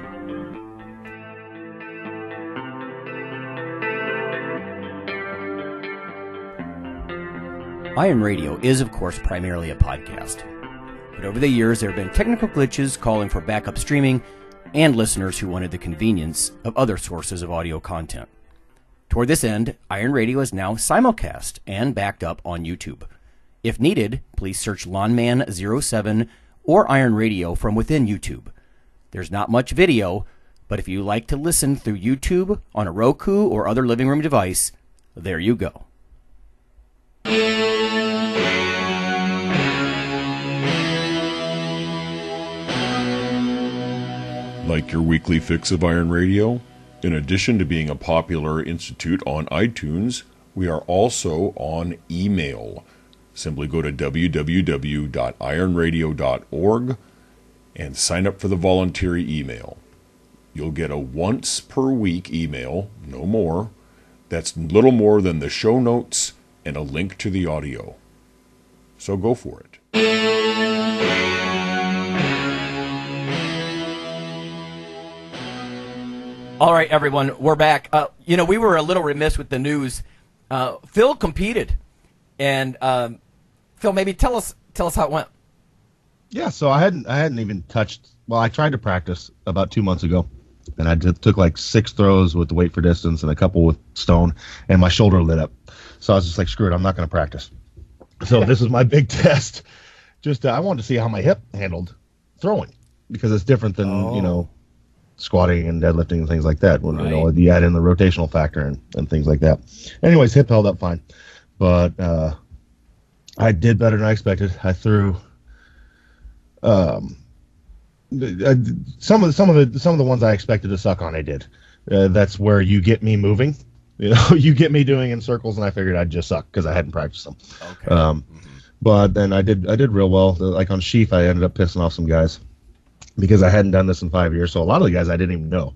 S5: Iron Radio is, of course, primarily a podcast. But over the years, there have been technical glitches calling for backup streaming and listeners who wanted the convenience of other sources of audio content. Toward this end, Iron Radio is now simulcast and backed up on YouTube. If needed, please search Lawnman07 or Iron Radio from within YouTube. There's not much video, but if you like to listen through YouTube on a Roku or other living room device, there you go.
S8: Like your weekly fix of Iron Radio? In addition to being a popular institute on iTunes, we are also on email. Simply go to www.ironradio.org and sign up for the voluntary email. You'll get a once per week email, no more. That's little more than the show notes and a link to the audio. So go for it.
S5: All right, everyone, we're back. We were a little remiss with the news. Phil competed, and Phil, maybe tell us how it went.
S6: Yeah, so I hadn't even touched. Well, I tried to practice about 2 months ago, and I took like 6 throws with the weight for distance and a couple with stone, and my shoulder lit up. So I was just like, screw it, I'm not going to practice. So this is my big test. Just I wanted to see how my hip handled throwing, because it's different than squatting and deadlifting and things like that. When you add in the rotational factor and things like that. Anyways, hip held up fine, but I did better than I expected. I threw some of the ones I expected to suck on. I did. That's where you get me moving. You get me doing in circles, and I figured I'd just suck because I hadn't practiced them. Okay. But then I did real well. Like on sheath, I ended up pissing off some guys because I hadn't done this in 5 years. So a lot of the guys I didn't even know.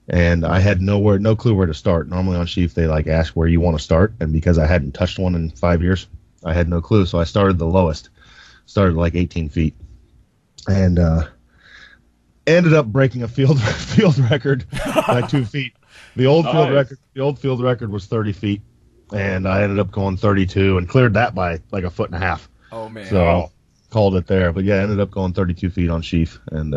S6: And I had no clue where to start. Normally on sheath, they like ask where you want to start. And because I hadn't touched one in 5 years, I had no clue. So I started the lowest, started like 18 feet, and ended up breaking a field record by 2 feet. The old field record was 30 feet, and I ended up going 32 and cleared that by like 1.5 feet.
S5: Oh man!
S6: So called it there, but yeah, I ended up going 32 feet on sheath, and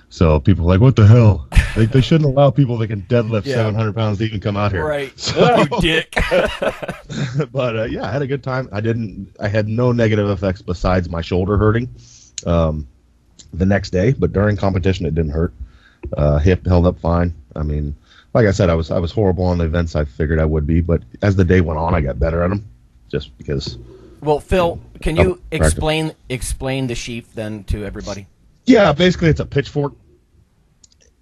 S6: so people were like, "What the hell? They shouldn't allow people that can deadlift 700 pounds to even come out here."
S5: Right?
S6: So,
S5: you dick.
S6: But yeah, I had a good time. I had no negative effects besides my shoulder hurting the next day, but during competition it didn't hurt. Hip held up fine. I mean, like I said, I was horrible on the events I figured I would be, but as the day went on, I got better at them, just because.
S5: Well, Phil, can you explain the sheath then to everybody?
S6: Yeah, basically it's a pitchfork,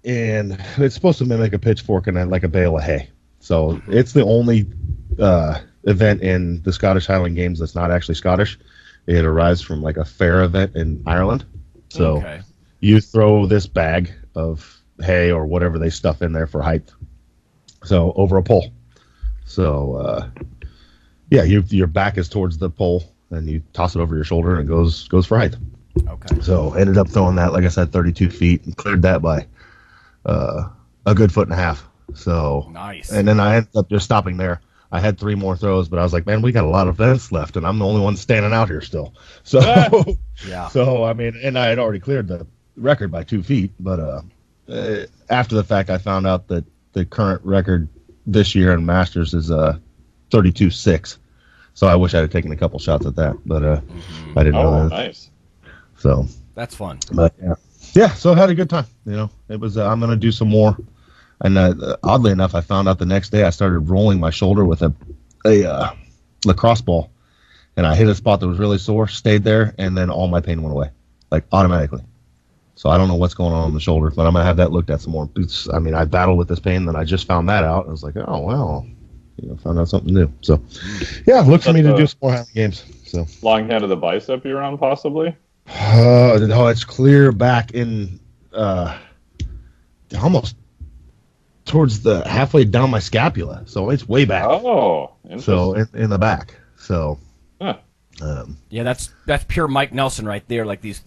S6: and it's supposed to mimic a pitchfork and like a bale of hay. So it's the only event in the Scottish Highland Games that's not actually Scottish. It arrives from like a fair event in Ireland. So you throw this bag of hay or whatever they stuff in there for height, so over a pole. So your back is towards the pole, and you toss it over your shoulder, and it goes for height. Okay. So ended up throwing that, like I said, 32 feet, and cleared that by a good 1.5 feet. So
S5: nice. And
S6: then I ended up just stopping there. I had 3 more throws, but I was like, man, we got a lot of events left, and I'm the only one standing out here still. So
S5: yeah.
S6: So I mean, and I had already cleared the record by 2 feet, but after the fact, I found out that the current record this year in Masters is 32.6. So I wish I had taken a couple shots at that, but I didn't know that.
S7: Nice.
S6: So
S5: that's fun.
S6: But yeah. So I had a good time. It was. I'm gonna do some more. And oddly enough, I found out the next day I started rolling my shoulder with a lacrosse ball, and I hit a spot that was really sore, stayed there, and then all my pain went away, like automatically. So I don't know what's going on the shoulder, but I'm gonna have that looked at some more. I battled with this pain, then I just found that out. I was like, oh wow, found out something new. So yeah, look for me to do some more Highland Games. So
S7: long head of the bicep you're on, possibly.
S6: No, it's clear back in almost towards the halfway down my scapula, so it's way back.
S7: Oh, interesting.
S6: So in the back. So
S5: yeah, that's pure Mike Nelson right there. Like these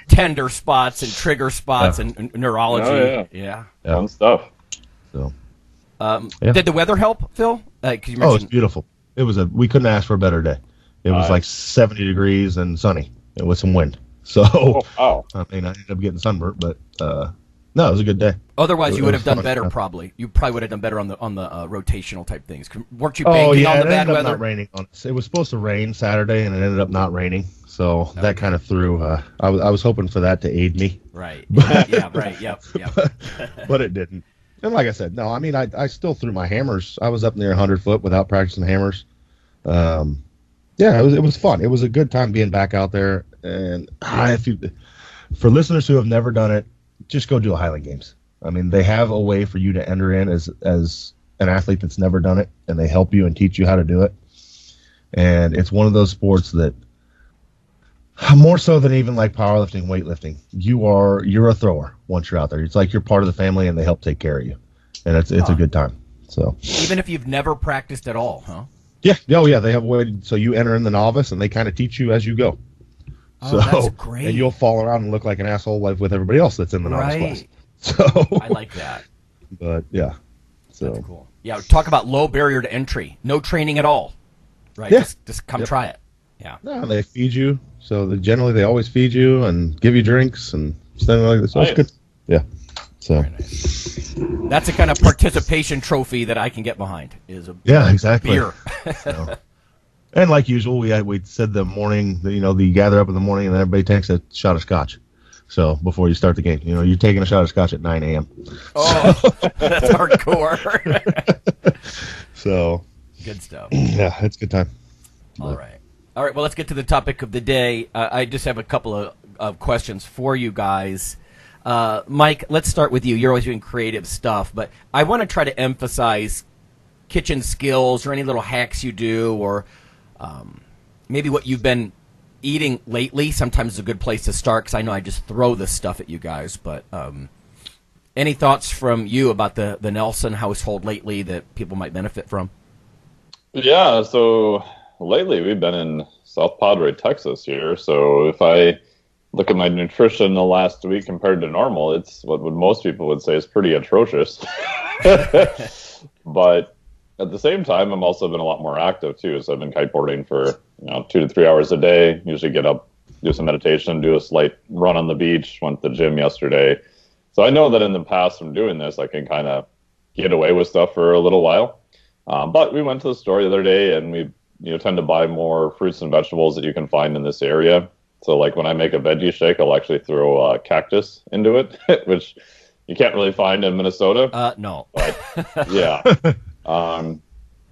S5: tender spots and trigger spots and neurology.
S7: Oh, yeah. Fun stuff.
S6: So
S5: did the weather help, Phil? 'Cause you mentioned...
S6: it's beautiful. we couldn't ask for a better day. It was like 70 degrees and sunny and with some wind. So, I mean, I ended up getting sunburnt, but no, it was a good day.
S5: Otherwise, you would have done better. Probably, you probably would have done better on the rotational type things. Weren't you banking on the bad weather?
S6: Not raining on us. It was supposed to rain Saturday, and it ended up not raining. So that kind of threw. I was hoping for that to aid me.
S5: Right. Yeah. Right. Yep.
S6: But it didn't. And like I said, no. I mean, I still threw my hammers. I was up near 100 foot without practicing hammers. Yeah, it was fun. It was a good time being back out there. And for listeners who have never done it, just go do a Highland Games. I mean, they have a way for you to enter in as an athlete that's never done it, and they help you and teach you how to do it. And it's one of those sports that, more so than even like powerlifting, weightlifting, you're a thrower once you're out there. It's like you're part of the family, and they help take care of you, and it's a good time. So
S5: even if you've never practiced at all, huh?
S6: Yeah. Oh, yeah. They have a way. So you enter in the novice, and they kind of teach you as you go.
S5: Oh, that's great.
S6: And you'll fall around and look like an asshole like with everybody else that's in the novice class. So
S5: I like that.
S6: But yeah, so
S5: that's cool. Yeah, talk about low barrier to entry. No training at all. Right.
S6: Yeah.
S5: Just come try it. Yeah.
S6: No, they feed you. So generally they always feed you and give you drinks and stuff like this. So it's good. Yeah. So
S5: very nice. That's the kind of participation trophy that I can get behind.
S6: Exactly.
S5: Beer.
S6: So. And like usual, we said the morning, you gather up in the morning and then everybody takes a shot of scotch. So before you start the game, you're taking a shot of scotch at 9 a.m.
S5: Oh, that's hardcore.
S6: So
S5: good stuff.
S6: Yeah, it's a good time.
S5: All right. Well, let's get to the topic of the day. I just have a couple of questions for you guys. Mike, let's start with you. You're always doing creative stuff, but I want to try to emphasize kitchen skills or any little hacks you do, or maybe what you've been eating lately. Sometimes it's a good place to start, because I know I just throw this stuff at you guys, but any thoughts from you about the Nelson household lately that people might benefit from?
S7: Yeah, so lately we've been in South Padre, Texas here, so if I look at my nutrition the last week compared to normal, it's what most people would say is pretty atrocious. But at the same time, I'm also been a lot more active too. So I've been kiteboarding for 2 to 3 hours a day. Usually get up, do some meditation, do a slight run on the beach. Went to the gym yesterday. So I know that in the past from doing this, I can kind of get away with stuff for a little while. But we went to the store the other day, and we tend to buy more fruits and vegetables that you can find in this area. So like when I make a veggie shake, I'll actually throw a cactus into it, which you can't really find in Minnesota.
S5: No.
S7: But, yeah.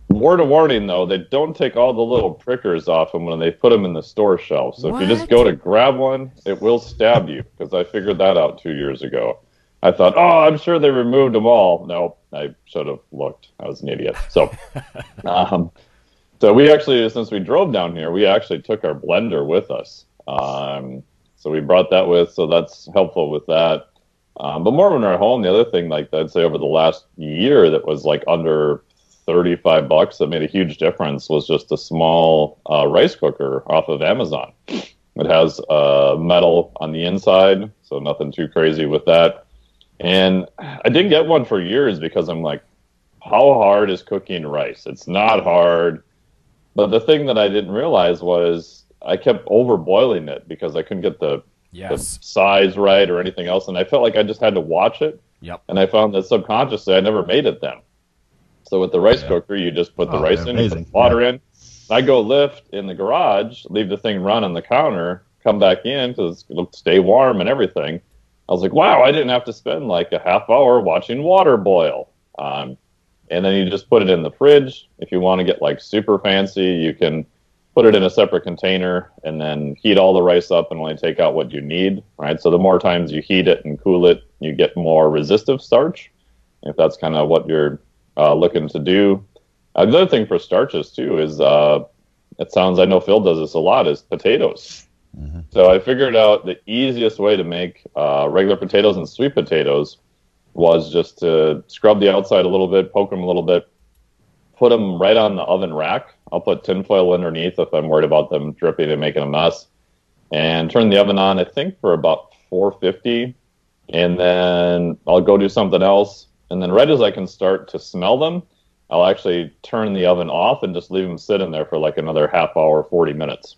S7: Word of warning, though, they don't take all the little prickers off them when they put them in the store shelf. So if you just go to grab one, it will stab you, because I figured that out 2 years ago. I thought, I'm sure they removed them all. No, I should have looked. I was an idiot. So, so we actually, since we drove down here, we actually took our blender with us. So we brought that with, so that's helpful with that. But more when we're at home, the other thing, like I'd say over the last year that was like under $35 that made a huge difference was just a small rice cooker off of Amazon. It has metal on the inside, so nothing too crazy with that. And I didn't get one for years because I'm like, how hard is cooking rice? It's not hard. But the thing that I didn't realize was I kept overboiling it because I couldn't get the size right or anything else. And I felt like I just had to watch it.
S5: Yep.
S7: And I found that subconsciously I never made it then. So with the rice cooker, you just put the rice in, you put water in. I go lift in the garage, leave the thing run on the counter, come back in because it'll stay warm and everything. I was like, wow, I didn't have to spend like a half hour watching water boil. And then you just put it in the fridge. If you want to get like super fancy, you can put it in a separate container and then heat all the rice up and only take out what you need, right? So the more times you heat it and cool it, you get more resistive starch, if that's kind of what you're looking to do. The other thing for starches too is, it sounds, I know Phil does this a lot, is potatoes. Mm-hmm. So I figured out the easiest way to make regular potatoes and sweet potatoes was just to scrub the outside a little bit, poke them a little bit, put them right on the oven rack. I'll put tinfoil underneath if I'm worried about them dripping and making a mess, and turn the oven on, I think, for about 450, and then I'll go do something else. And then right as I can start to smell them, I'll actually turn the oven off and just leave them sit in there for like another half hour, 40 minutes.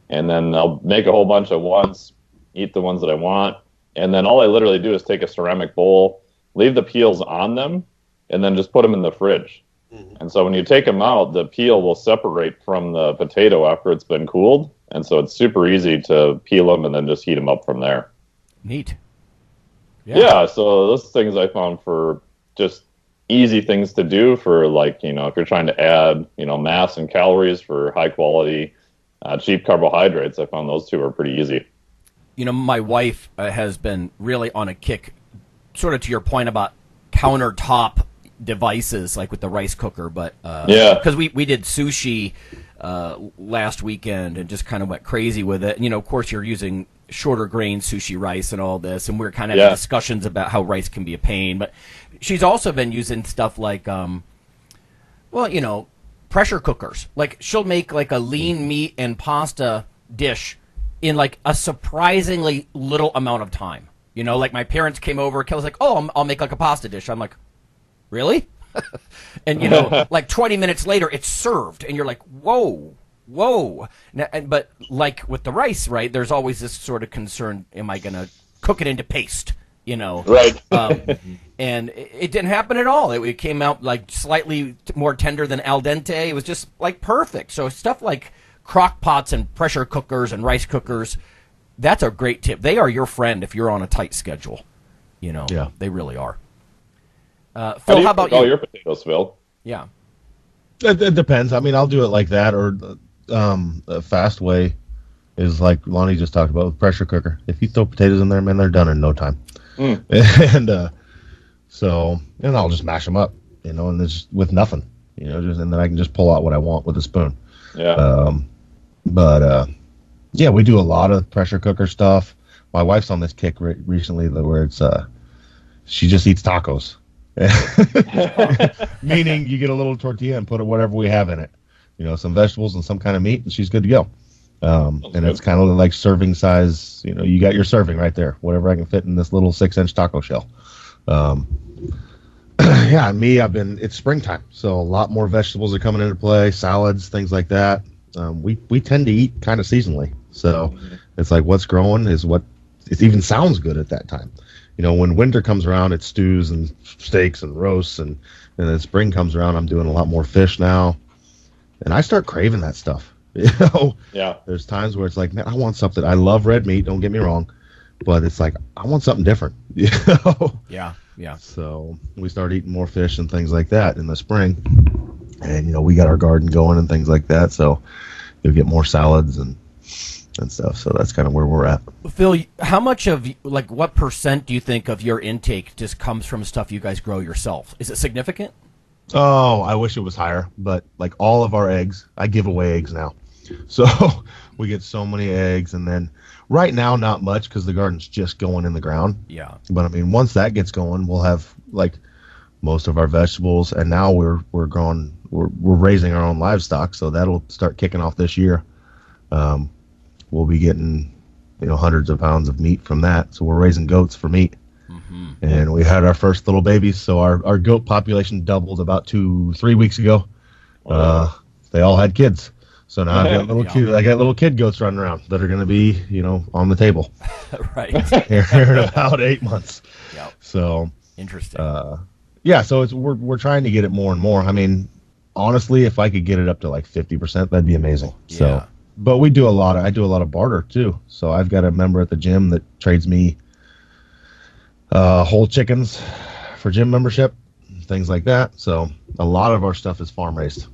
S7: And then I'll make a whole bunch at once, eat the ones that I want. And then all I literally do is take a ceramic bowl, leave the peels on them, and then just put them in the fridge. And so when you take them out, the peel will separate from the potato after it's been cooled. And so it's super easy to peel them and then just heat them up from there.
S5: Neat.
S7: Yeah, so those things I found for just easy things to do for, like, if you're trying to add, mass and calories for high quality, cheap carbohydrates, I found those two are pretty easy.
S5: My wife has been really on a kick, sort of to your point about countertop devices, like with the rice cooker, but because we did sushi last weekend and just kind of went crazy with it. And, of course, you're using shorter grain sushi rice and all this, and we're kind of having discussions about how rice can be a pain. But she's also been using stuff like, pressure cookers. Like, she'll make like a lean meat and pasta dish in like a surprisingly little amount of time. Like my parents came over, Kelly's like, "Oh, I'll make like a pasta dish." I'm like, "Really?" And like 20 minutes later, it's served, and you're like, "Whoa." Now, but like with the rice, right? There's always this sort of concern: am I going to cook it into paste?
S7: Right.
S5: And it didn't happen at all. It came out like slightly more tender than al dente. It was just like perfect. So stuff like crock pots and pressure cookers and rice cookers, that's a great tip. They are your friend if you're on a tight schedule.
S6: Yeah.
S5: They really are. Phil, how about you?
S7: All your potatoes, Phil?
S5: Yeah.
S6: It depends. I mean, I'll do it like that, or a fast way is like Lonnie just talked about with pressure cooker. If you throw potatoes in there, man, they're done in no time. And and I'll just mash them up, and it's with nothing, and then I can just pull out what I want with a spoon.
S7: Yeah.
S6: Yeah, we do a lot of pressure cooker stuff. My wife's on this kick recently where it's she just eats tacos. Meaning you get a little tortilla and put whatever we have in it, some vegetables and some kind of meat, and she's good to go. And it's kind of like serving size. You got your serving right there, whatever I can fit in this little 6-inch taco shell. Yeah, me, it's springtime, so a lot more vegetables are coming into play, salads, things like that. We tend to eat kind of seasonally, so it's like what's growing is what it even sounds good at that time. When winter comes around, it's stews and steaks and roasts, and then spring comes around, I'm doing a lot more fish now, and I start craving that stuff.
S7: Yeah.
S6: There's times where it's like, man, I want something. I love red meat, don't get me wrong, but it's like I want something different.
S5: Yeah.
S6: So we start eating more fish and things like that in the spring, and we got our garden going and things like that, so you'll get more salads and stuff. So that's kind of where we're at.
S5: Phil, how much of, like, what % do you think of your intake just comes from stuff you guys grow yourself? Is it significant?
S6: Oh, I wish it was higher, but like all of our eggs, I give away eggs now. So we get so many eggs, and then right now not much because the garden's just going in the ground.
S5: Yeah.
S6: But I mean, once that gets going, we'll have like most of our vegetables, and now we're raising our own livestock, so that'll start kicking off this year. We'll be getting hundreds of pounds of meat from that. So we're raising goats for meat. And we had our first little babies, so our goat population doubled about 2-3 weeks ago. They all had kids, so now I've got little kid goats running around that are going to be on the table.
S5: Right.
S6: Here in about 8 months.
S5: Yep.
S6: So
S5: interesting.
S6: So we're trying to get it more and more. I mean, honestly, if I could get it up to like 50%, that'd be amazing.
S5: Yeah.
S6: So, but I do a lot of barter too. So I've got a member at the gym that trades me whole chickens for gym membership, things like that. So a lot of our stuff is farm raised.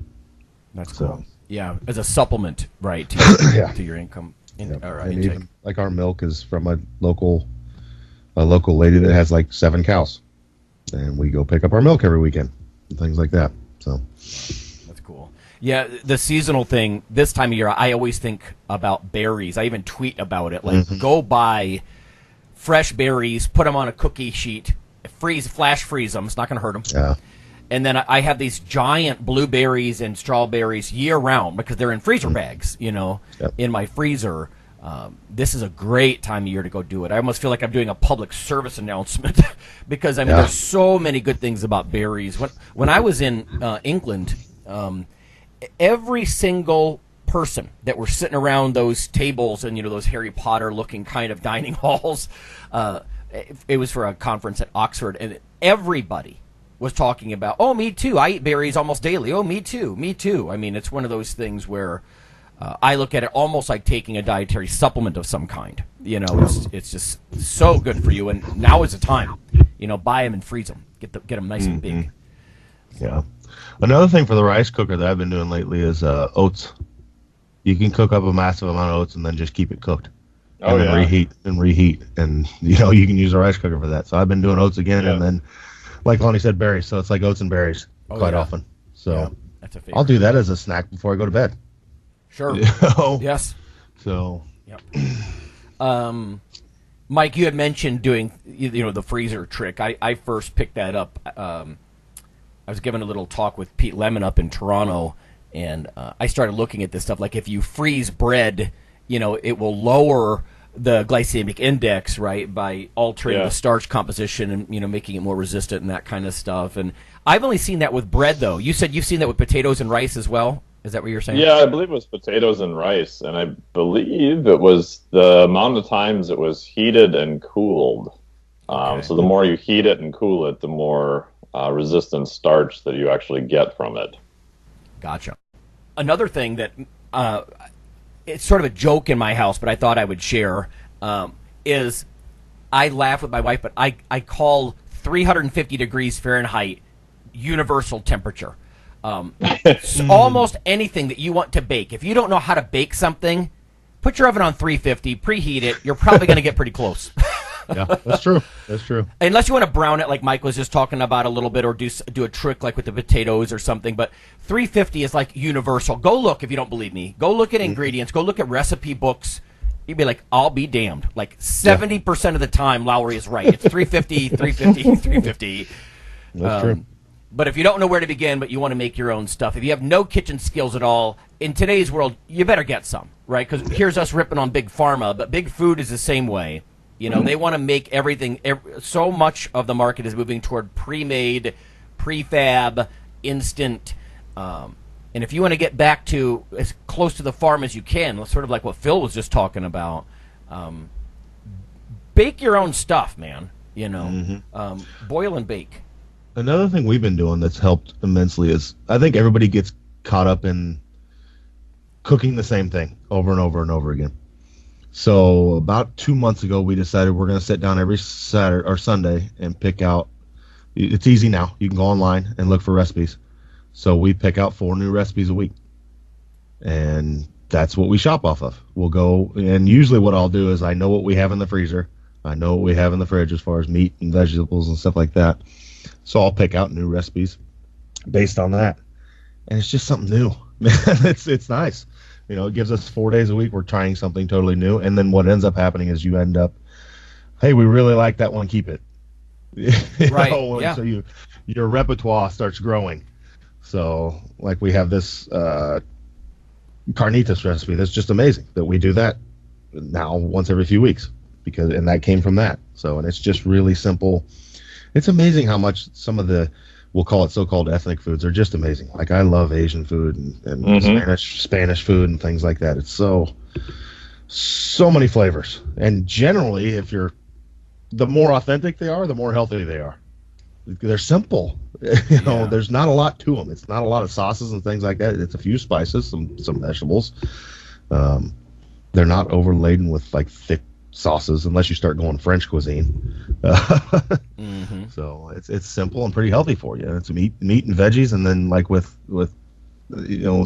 S5: That's cool. Yeah, as a supplement, right, to your income.
S6: And even like our milk is from a local lady that has like 7 cows, and we go pick up our milk every weekend and things like that. So
S5: that's cool. Yeah, the seasonal thing this time of year, I always think about berries. I even tweet about it. Like, go buy fresh berries, put them on a cookie sheet, flash freeze them. It's not going to hurt them.
S6: Yeah.
S5: And then I have these giant blueberries and strawberries year round because they're in freezer bags, in my freezer. this is a great time of year to go do it. I almost feel like I'm doing a public service announcement because, I mean, there's so many good things about berries. When I was in England, every single person that were sitting around those tables and, those Harry Potter-looking kind of dining halls, it was for a conference at Oxford, and everybody was talking about, oh, me too, I eat berries almost daily. Oh, me too. I mean, it's one of those things where I look at it almost like taking a dietary supplement of some kind. It's just so good for you. And now is the time. Buy them and freeze them. Get them nice and big.
S6: Yeah. Another thing for the rice cooker that I've been doing lately is oats. You can cook up a massive amount of oats and then just keep it cooked. And then reheat. And, you can use a rice cooker for that. So I've been doing oats again. And then, like Lonnie said, berries. So it's like oats and berries quite often. So
S5: that's a favorite.
S6: I'll do that as a snack before I go to bed.
S5: Sure. Yes.
S6: So.
S5: Yep. Mike, you had mentioned doing, the freezer trick. I first picked that up. I was giving a little talk with Pete Lemon up in Toronto, and I started looking at this stuff. Like if you freeze bread, it will lower the glycemic index, right, by altering the starch composition and, making it more resistant and that kind of stuff. And I've only seen that with bread, though. You said you've seen that with potatoes and rice as well? Is that what you're saying?
S7: Yeah, I believe it was potatoes and rice, and I believe it was the amount of times it was heated and cooled. So the more you heat it and cool it, the more resistant starch that you actually get from it.
S5: Gotcha. Another thing that it's sort of a joke in my house, but I thought I would share, is I laugh with my wife, but I call 350 degrees Fahrenheit universal temperature. Almost anything that you want to bake. If you don't know how to bake something, put your oven on 350, preheat it. You're probably going to get pretty close.
S6: Yeah, that's true. That's true.
S5: Unless you want to brown it like Mike was just talking about a little bit, or do a trick like with the potatoes or something. But 350 is like universal. Go look if you don't believe me. Go look at ingredients. Go look at recipe books. You'd be like, I'll be damned. Like 70% of the time, Lowry is right. It's 350, 350, 350.
S6: That's true.
S5: But if you don't know where to begin, but you want to make your own stuff, if you have no kitchen skills at all, in today's world, you better get some, right? Because here's us ripping on Big Pharma, but Big Food is the same way. They want to make everything, so much of the market is moving toward pre-made, prefab, instant. And if you want to get back to as close to the farm as you can, sort of like what Phil was just talking about, bake your own stuff, man. Boil and bake.
S6: Another thing we've been doing that's helped immensely is I think everybody gets caught up in cooking the same thing over and over and over again. So about 2 months ago, we decided we're going to sit down every Saturday or Sunday and pick out. It's easy now. You can go online and look for recipes. So we pick out 4 new recipes a week, and that's what we shop off of. We'll go, and usually what I'll do is I know what we have in the freezer. I know what we have in the fridge as far as meat and vegetables and stuff like that. So I'll pick out new recipes based on that, and it's just something new. It's nice. It gives us 4 days a week. We're trying something totally new, and then what ends up happening is you end up, hey, we really like that one, keep it.
S5: Right. Yeah.
S6: So your repertoire starts growing. So like we have this carnitas recipe that's just amazing that we do that now once every few weeks and that came from that. So, and it's just really simple. It's amazing how much some of the, we'll call it so-called ethnic foods, are just amazing. Like I love Asian food and Spanish food and things like that. It's so many flavors. And generally, the more authentic they are, the more healthy they are. They're simple. There's not a lot to them. It's not a lot of sauces and things like that. It's a few spices, some vegetables. They're not overladen with like thick sauces unless you start going French cuisine. So it's simple and pretty healthy for you. It's meat and veggies, and then like with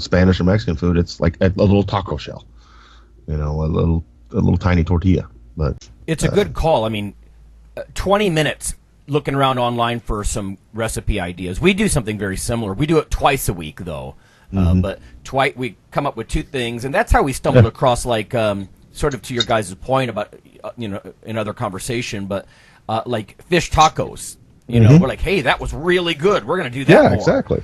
S6: Spanish or Mexican food, it's like a little taco shell, a little tiny tortilla. But
S5: it's a good call. I mean, 20 minutes looking around online for some recipe ideas. We do something very similar. We do it twice a week though, but we come up with 2 things, and that's how we stumbled across like. Sort of to your guys' point about, in other conversation, but like fish tacos, we're like, hey, that was really good. We're going to do that more.
S6: Exactly.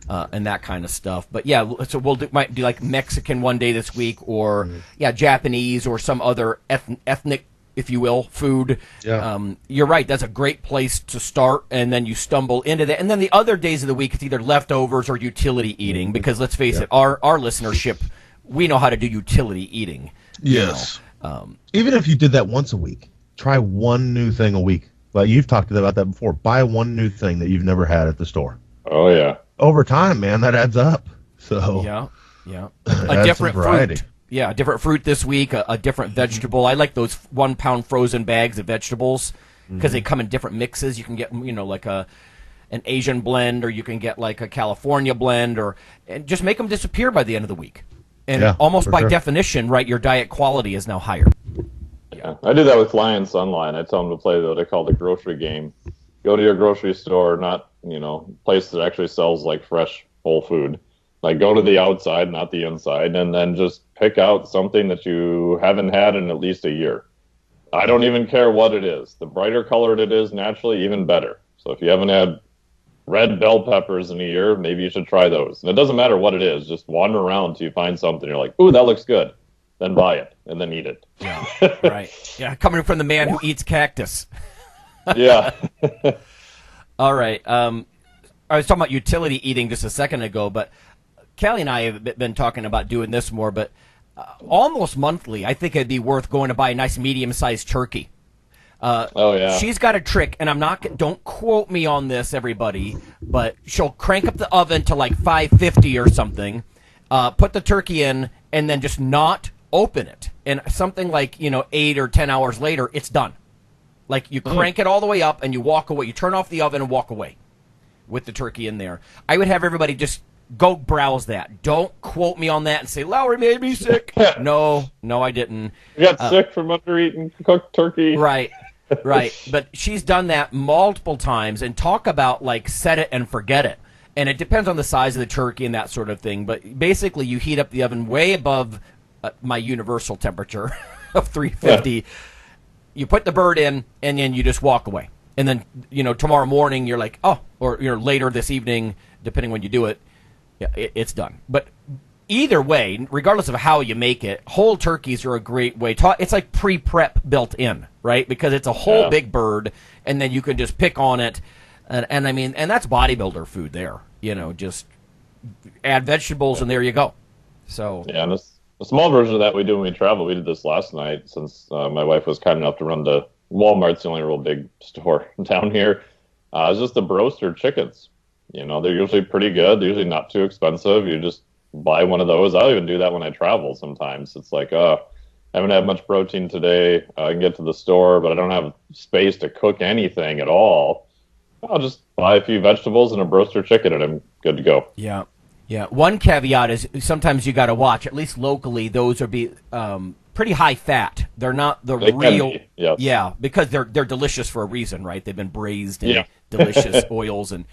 S5: and that kind of stuff. But yeah, so might do like Mexican one day this week, or Japanese, or some other ethnic, if you will, food. Yeah. You're right. That's a great place to start, and then you stumble into that. And then the other days of the week, it's either leftovers or utility eating, because let's face it, our listenership, we know how to do utility eating.
S6: Yes. Even if you did that once a week, try one new thing a week. Like you've talked about that before. Buy one new thing that you've never had at the store.
S7: Oh, yeah.
S6: Over time, man, that adds up. So
S5: yeah. A different fruit. Yeah, a different fruit this week, a different vegetable. I like those 1 pound frozen bags of vegetables because they come in different mixes. You can get, like an Asian blend, or you can get like a California blend, and just make them disappear by the end of the week. And almost by definition, right, your diet quality is now higher.
S7: Yeah, I do that with clients online. I tell them to play what I call the grocery game. Go to your grocery store, not, place that actually sells like fresh, whole food. Like go to the outside, not the inside, and then just pick out something that you haven't had in at least a year. I don't even care what it is. The brighter colored it is naturally, even better. So if you haven't had red bell peppers in a year, maybe you should try those. And it doesn't matter what it is. Just wander around till you find something. You're like, ooh, that looks good. Then buy it, and then eat it.
S5: Yeah, right. Yeah, coming from the man who eats cactus.
S7: Yeah.
S5: All right. I was talking about utility eating just a second ago, but Callie and I have been talking about doing this more, but almost monthly, I think it'd be worth going to buy a nice medium-sized turkey. She's got a trick, and don't quote me on this, everybody, but she'll crank up the oven to like 550 or something, put the turkey in, and then just not open it. And something like, 8 or 10 hours later, it's done. Like, you crank it all the way up, and you walk away. You turn off the oven and walk away with the turkey in there. I would have everybody just go browse that. Don't quote me on that and say, Lowry made me sick. No, I didn't.
S7: You got sick from under eating cooked turkey.
S5: Right. But she's done that multiple times, and talk about, like, set it and forget it. And it depends on the size of the turkey and that sort of thing. But basically, you heat up the oven way above my universal temperature of 350. Yeah. You put the bird in, and then you just walk away. And then, tomorrow morning, you're like, oh, or later this evening, depending when you do it, it's done. But either way, regardless of how you make it, whole turkeys are a great way. It's like pre-prep built in, right? Because it's a whole big bird, and then you can just pick on it. And I mean, and that's bodybuilder food there. Just add vegetables, and there you go. So
S7: yeah, and a small version of that we do when we travel. We did this last night since my wife was kind enough to run to Walmart's the only real big store down here. It's just the broaster chickens. They're usually pretty good. They're usually not too expensive. You just buy one of those. I'll even do that when I travel sometimes. It's like, I haven't had much protein today. I can get to the store, but I don't have space to cook anything at all. I'll just buy a few vegetables and a broaster chicken, and I'm good to go.
S5: Yeah. One caveat is sometimes you got to watch, at least locally, those are pretty high fat. They're not the real.
S7: Yes.
S5: Yeah, because they're delicious for a reason, right? They've been braised in delicious oils and.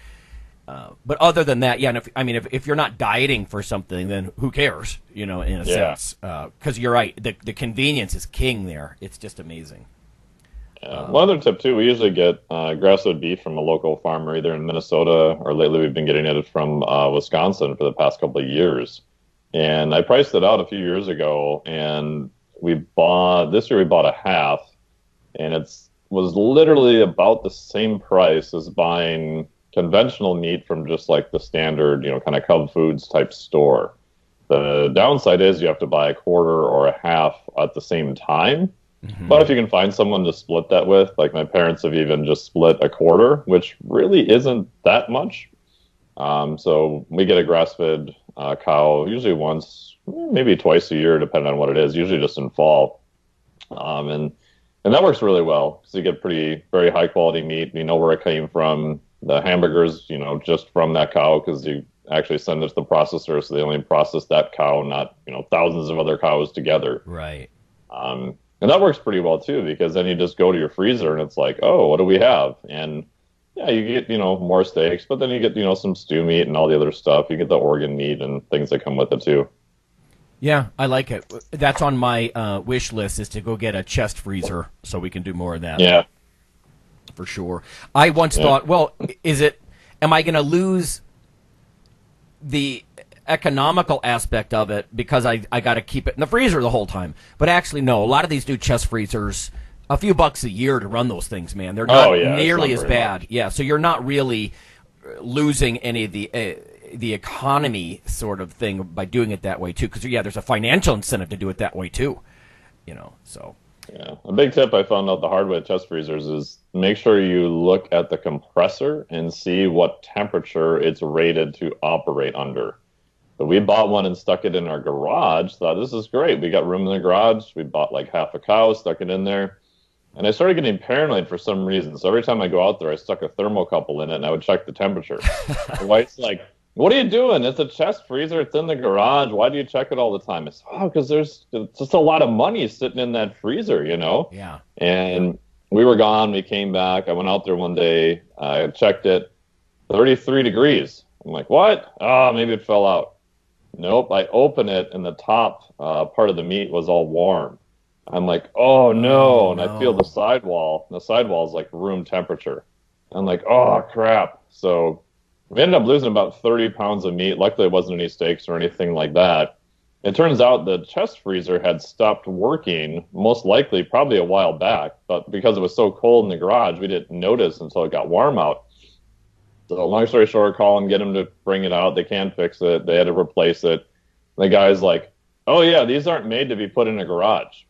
S5: But other than that, if you're not dieting for something, then who cares? In a sense, because you're right. The convenience is king there. It's just amazing.
S7: One other tip too: we usually get grass-fed beef from a local farmer, either in Minnesota or lately we've been getting it from Wisconsin for the past couple of years. And I priced it out a few years ago, and this year we bought a half, and was literally about the same price as buying conventional meat from just like the standard, kind of Cub Foods type store. The downside is you have to buy a quarter or a half at the same time. Mm-hmm. But if you can find someone to split that with, like my parents have even just split a quarter, which really isn't that much. So we get a grass-fed cow usually once, maybe twice a year, depending on what it is, usually just in fall. And that works really well because you get very high quality meat. You know where it came from. The hamburgers, just from that cow, because you actually send it to the processor, so they only process that cow, not, thousands of other cows together.
S5: Right.
S7: And that works pretty well, too, because then you just go to your freezer, and it's like, oh, what do we have? And, yeah, you get, more steaks, but then you get, some stew meat and all the other stuff. You get the organ meat and things that come with it, too.
S5: Yeah, I like it. That's on my wish list, is to go get a chest freezer so we can do more of that.
S7: Yeah.
S5: For sure. I once thought, well, am I going to lose the economical aspect of it, because I got to keep it in the freezer the whole time. But actually, no, a lot of these new chest freezers, a few bucks a year to run those things, man. They're not nearly as bad. Much. Yeah, so you're not really losing any of the economy sort of thing by doing it that way too. Because there's a financial incentive to do it that way too. So.
S7: Yeah, a big tip I found out the hard way with chest freezers is make sure you look at the compressor and see what temperature it's rated to operate under. So we bought one and stuck it in our garage. Thought, this is great. We got room in the garage. We bought like half a cow, stuck it in there. And I started getting paranoid for some reason. So every time I go out there, I stuck a thermocouple in it and I would check the temperature. My wife's like, what are you doing? It's a chest freezer. It's in the garage. Why do you check it all the time? It's because there's just a lot of money sitting in that freezer,
S5: Yeah.
S7: And we were gone. We came back. I went out there one day. I checked it. 33 degrees. I'm like, what? Oh, maybe it fell out. Nope. I open it and the top part of the meat was all warm. I'm like, oh no. And I feel the sidewall. The sidewall is like room temperature. I'm like, oh crap. So we ended up losing about 30 pounds of meat. Luckily, it wasn't any steaks or anything like that. It turns out the chest freezer had stopped working, most likely probably a while back. But because it was so cold in the garage, we didn't notice until it got warm out. So long story short, call and get them to bring it out. They can't fix it. They had to replace it. The guy's like, oh, yeah, these aren't made to be put in a garage.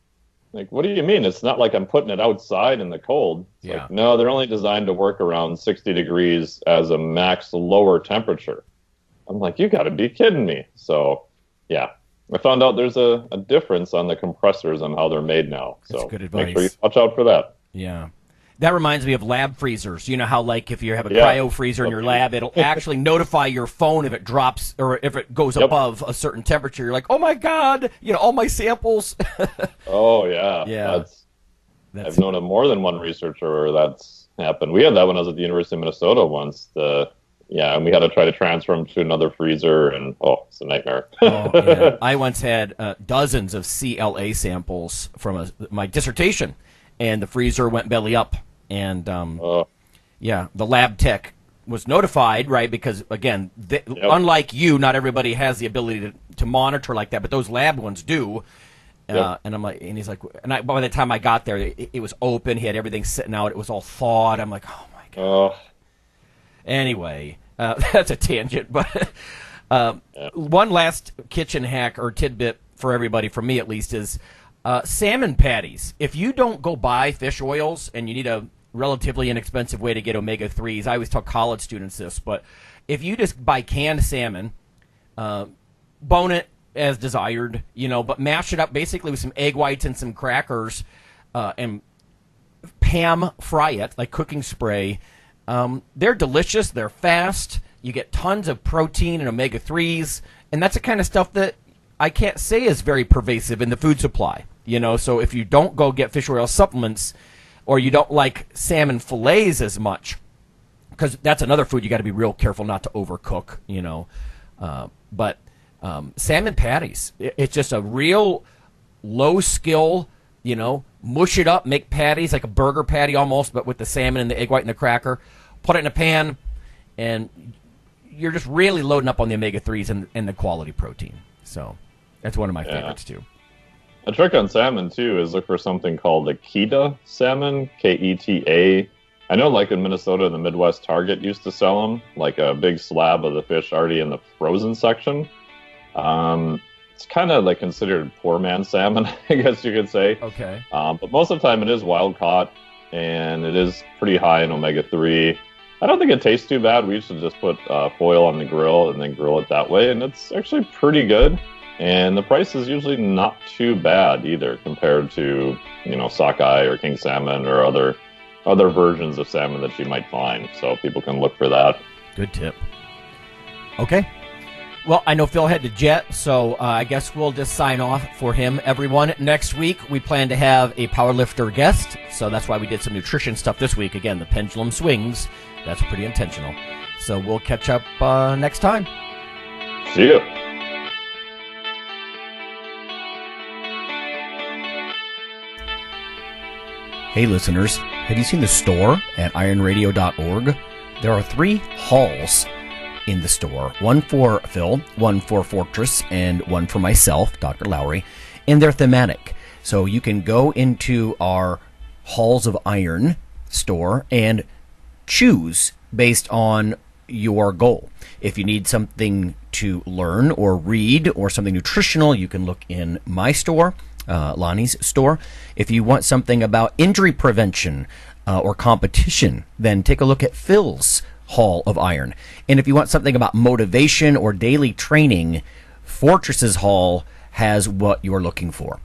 S7: Like, what do you mean? It's not like I'm putting it outside in the cold. It's like, no, they're only designed to work around 60 degrees as a max lower temperature. I'm like, you got to be kidding me. So, yeah, I found out there's a difference on the compressors and how they're made now. So
S5: that's good advice.
S7: Make sure you watch out for that.
S5: Yeah. That reminds me of lab freezers. You know how, like, if you have a cryo freezer in your lab, it'll actually notify your phone if it drops or if it goes above a certain temperature. You're like, oh, my God, all my samples.
S7: Oh, yeah.
S5: Yeah.
S7: I've known of more than one researcher where that's happened. We had that when I was at the University of Minnesota once. And we had to try to transfer them to another freezer, and, it's a nightmare.
S5: I once had dozens of CLA samples from my dissertation. And the freezer went belly up, and the lab tech was notified, right? Because again, unlike you, not everybody has the ability to monitor like that, but those lab ones do. And I'm like, and he's like, by the time I got there, it was open. He had everything sitting out. It was all thawed. I'm like, oh my God. Anyway, that's a tangent, but one last kitchen hack or tidbit for everybody, for me at least, is. Salmon patties. If you don't go buy fish oils and you need a relatively inexpensive way to get omega-3s, I always tell college students this, but if you just buy canned salmon, bone it as desired, but mash it up basically with some egg whites and some crackers and pan fry it like cooking spray. They're delicious. They're fast. You get tons of protein and omega-3s, and that's the kind of stuff that I can't say is very pervasive in the food supply. So if you don't go get fish oil supplements, or you don't like salmon fillets as much, because that's another food you got to be real careful not to overcook, but salmon patties, it's just a real low skill, mush it up, make patties like a burger patty almost, but with the salmon and the egg white and the cracker, put it in a pan, and you're just really loading up on the omega-3s and the quality protein. So that's one of my favorites too.
S7: A trick on salmon, too, is look for something called a Keta salmon, Keta. I know, like in Minnesota, the Midwest Target used to sell them, like a big slab of the fish already in the frozen section. It's kind of like considered poor man salmon, I guess you could say.
S5: Okay.
S7: But most of the time it is wild caught, and it is pretty high in omega-3. I don't think it tastes too bad. We used to just put foil on the grill and then grill it that way, and it's actually pretty good. And the price is usually not too bad either compared to, sockeye or king salmon or other versions of salmon that you might find. So people can look for that.
S5: Good tip. Okay. Well, I know Phil had to jet, so I guess we'll just sign off for him, everyone. Next week, we plan to have a powerlifter guest, so that's why we did some nutrition stuff this week. Again, the pendulum swings. That's pretty intentional. So we'll catch up next time.
S7: See you.
S1: Hey listeners, have you seen the store at IronRadio.org? There are 3 halls.
S5: in the store. One for Phil, one for Fortress, and one for myself, Dr. Lowry. And they're thematic. So you can go into our Halls of Iron store and choose based on your goal. If you need something to learn or read or something nutritional, you can look in my store, Lonnie's store. If you want something about injury prevention or competition, then take a look at Phil's Hall of Iron. And if you want something about motivation or daily training, Fortress's Hall has what you're looking for.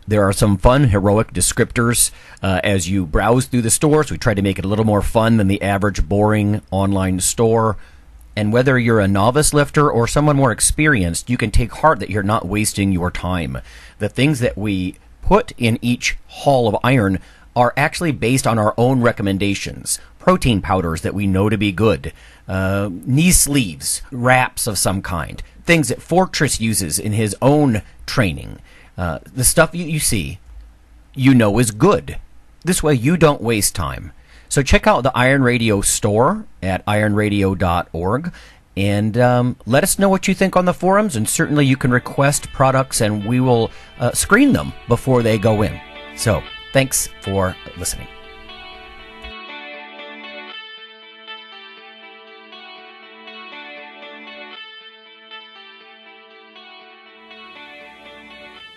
S5: There are some fun, heroic descriptors as you browse through the stores. We try to make it a little more fun than the average boring online store. And whether you're a novice lifter or someone more experienced, you can take heart that you're not wasting your time. The things that we put in each Hall of Iron are actually based on our own recommendations. Protein powders that we know to be good, knee sleeves, wraps of some kind, things that Fortress uses in his own training. The stuff you see, you know is good. This way you don't waste time. So check out the Iron Radio store at ironradio.org and let us know what you think on the forums, and certainly you can request products and we will screen them before they go in. So thanks for listening.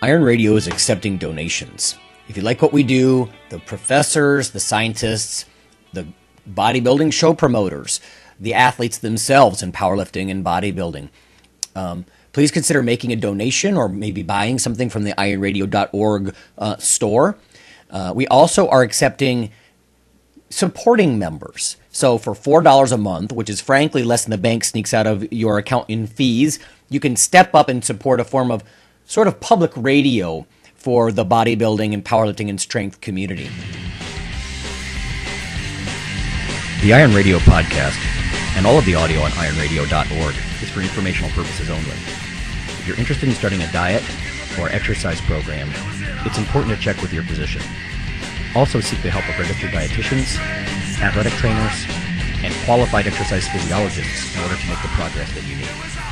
S5: Iron Radio is accepting donations. If you like what we do, the professors, the scientists, the bodybuilding show promoters, the athletes themselves in powerlifting and bodybuilding, please consider making a donation or maybe buying something from the ironradio.org store. We also are accepting supporting members. So for $4 a month, which is frankly less than the bank sneaks out of your account in fees, you can step up and support a form of sort of public radio for the bodybuilding and powerlifting and strength community. The Iron Radio podcast and all of the audio on ironradio.org is for informational purposes only. If you're interested in starting a diet or exercise program, it's important to check with your physician. Also seek the help of registered dietitians, athletic trainers, and qualified exercise physiologists in order to make the progress that you need.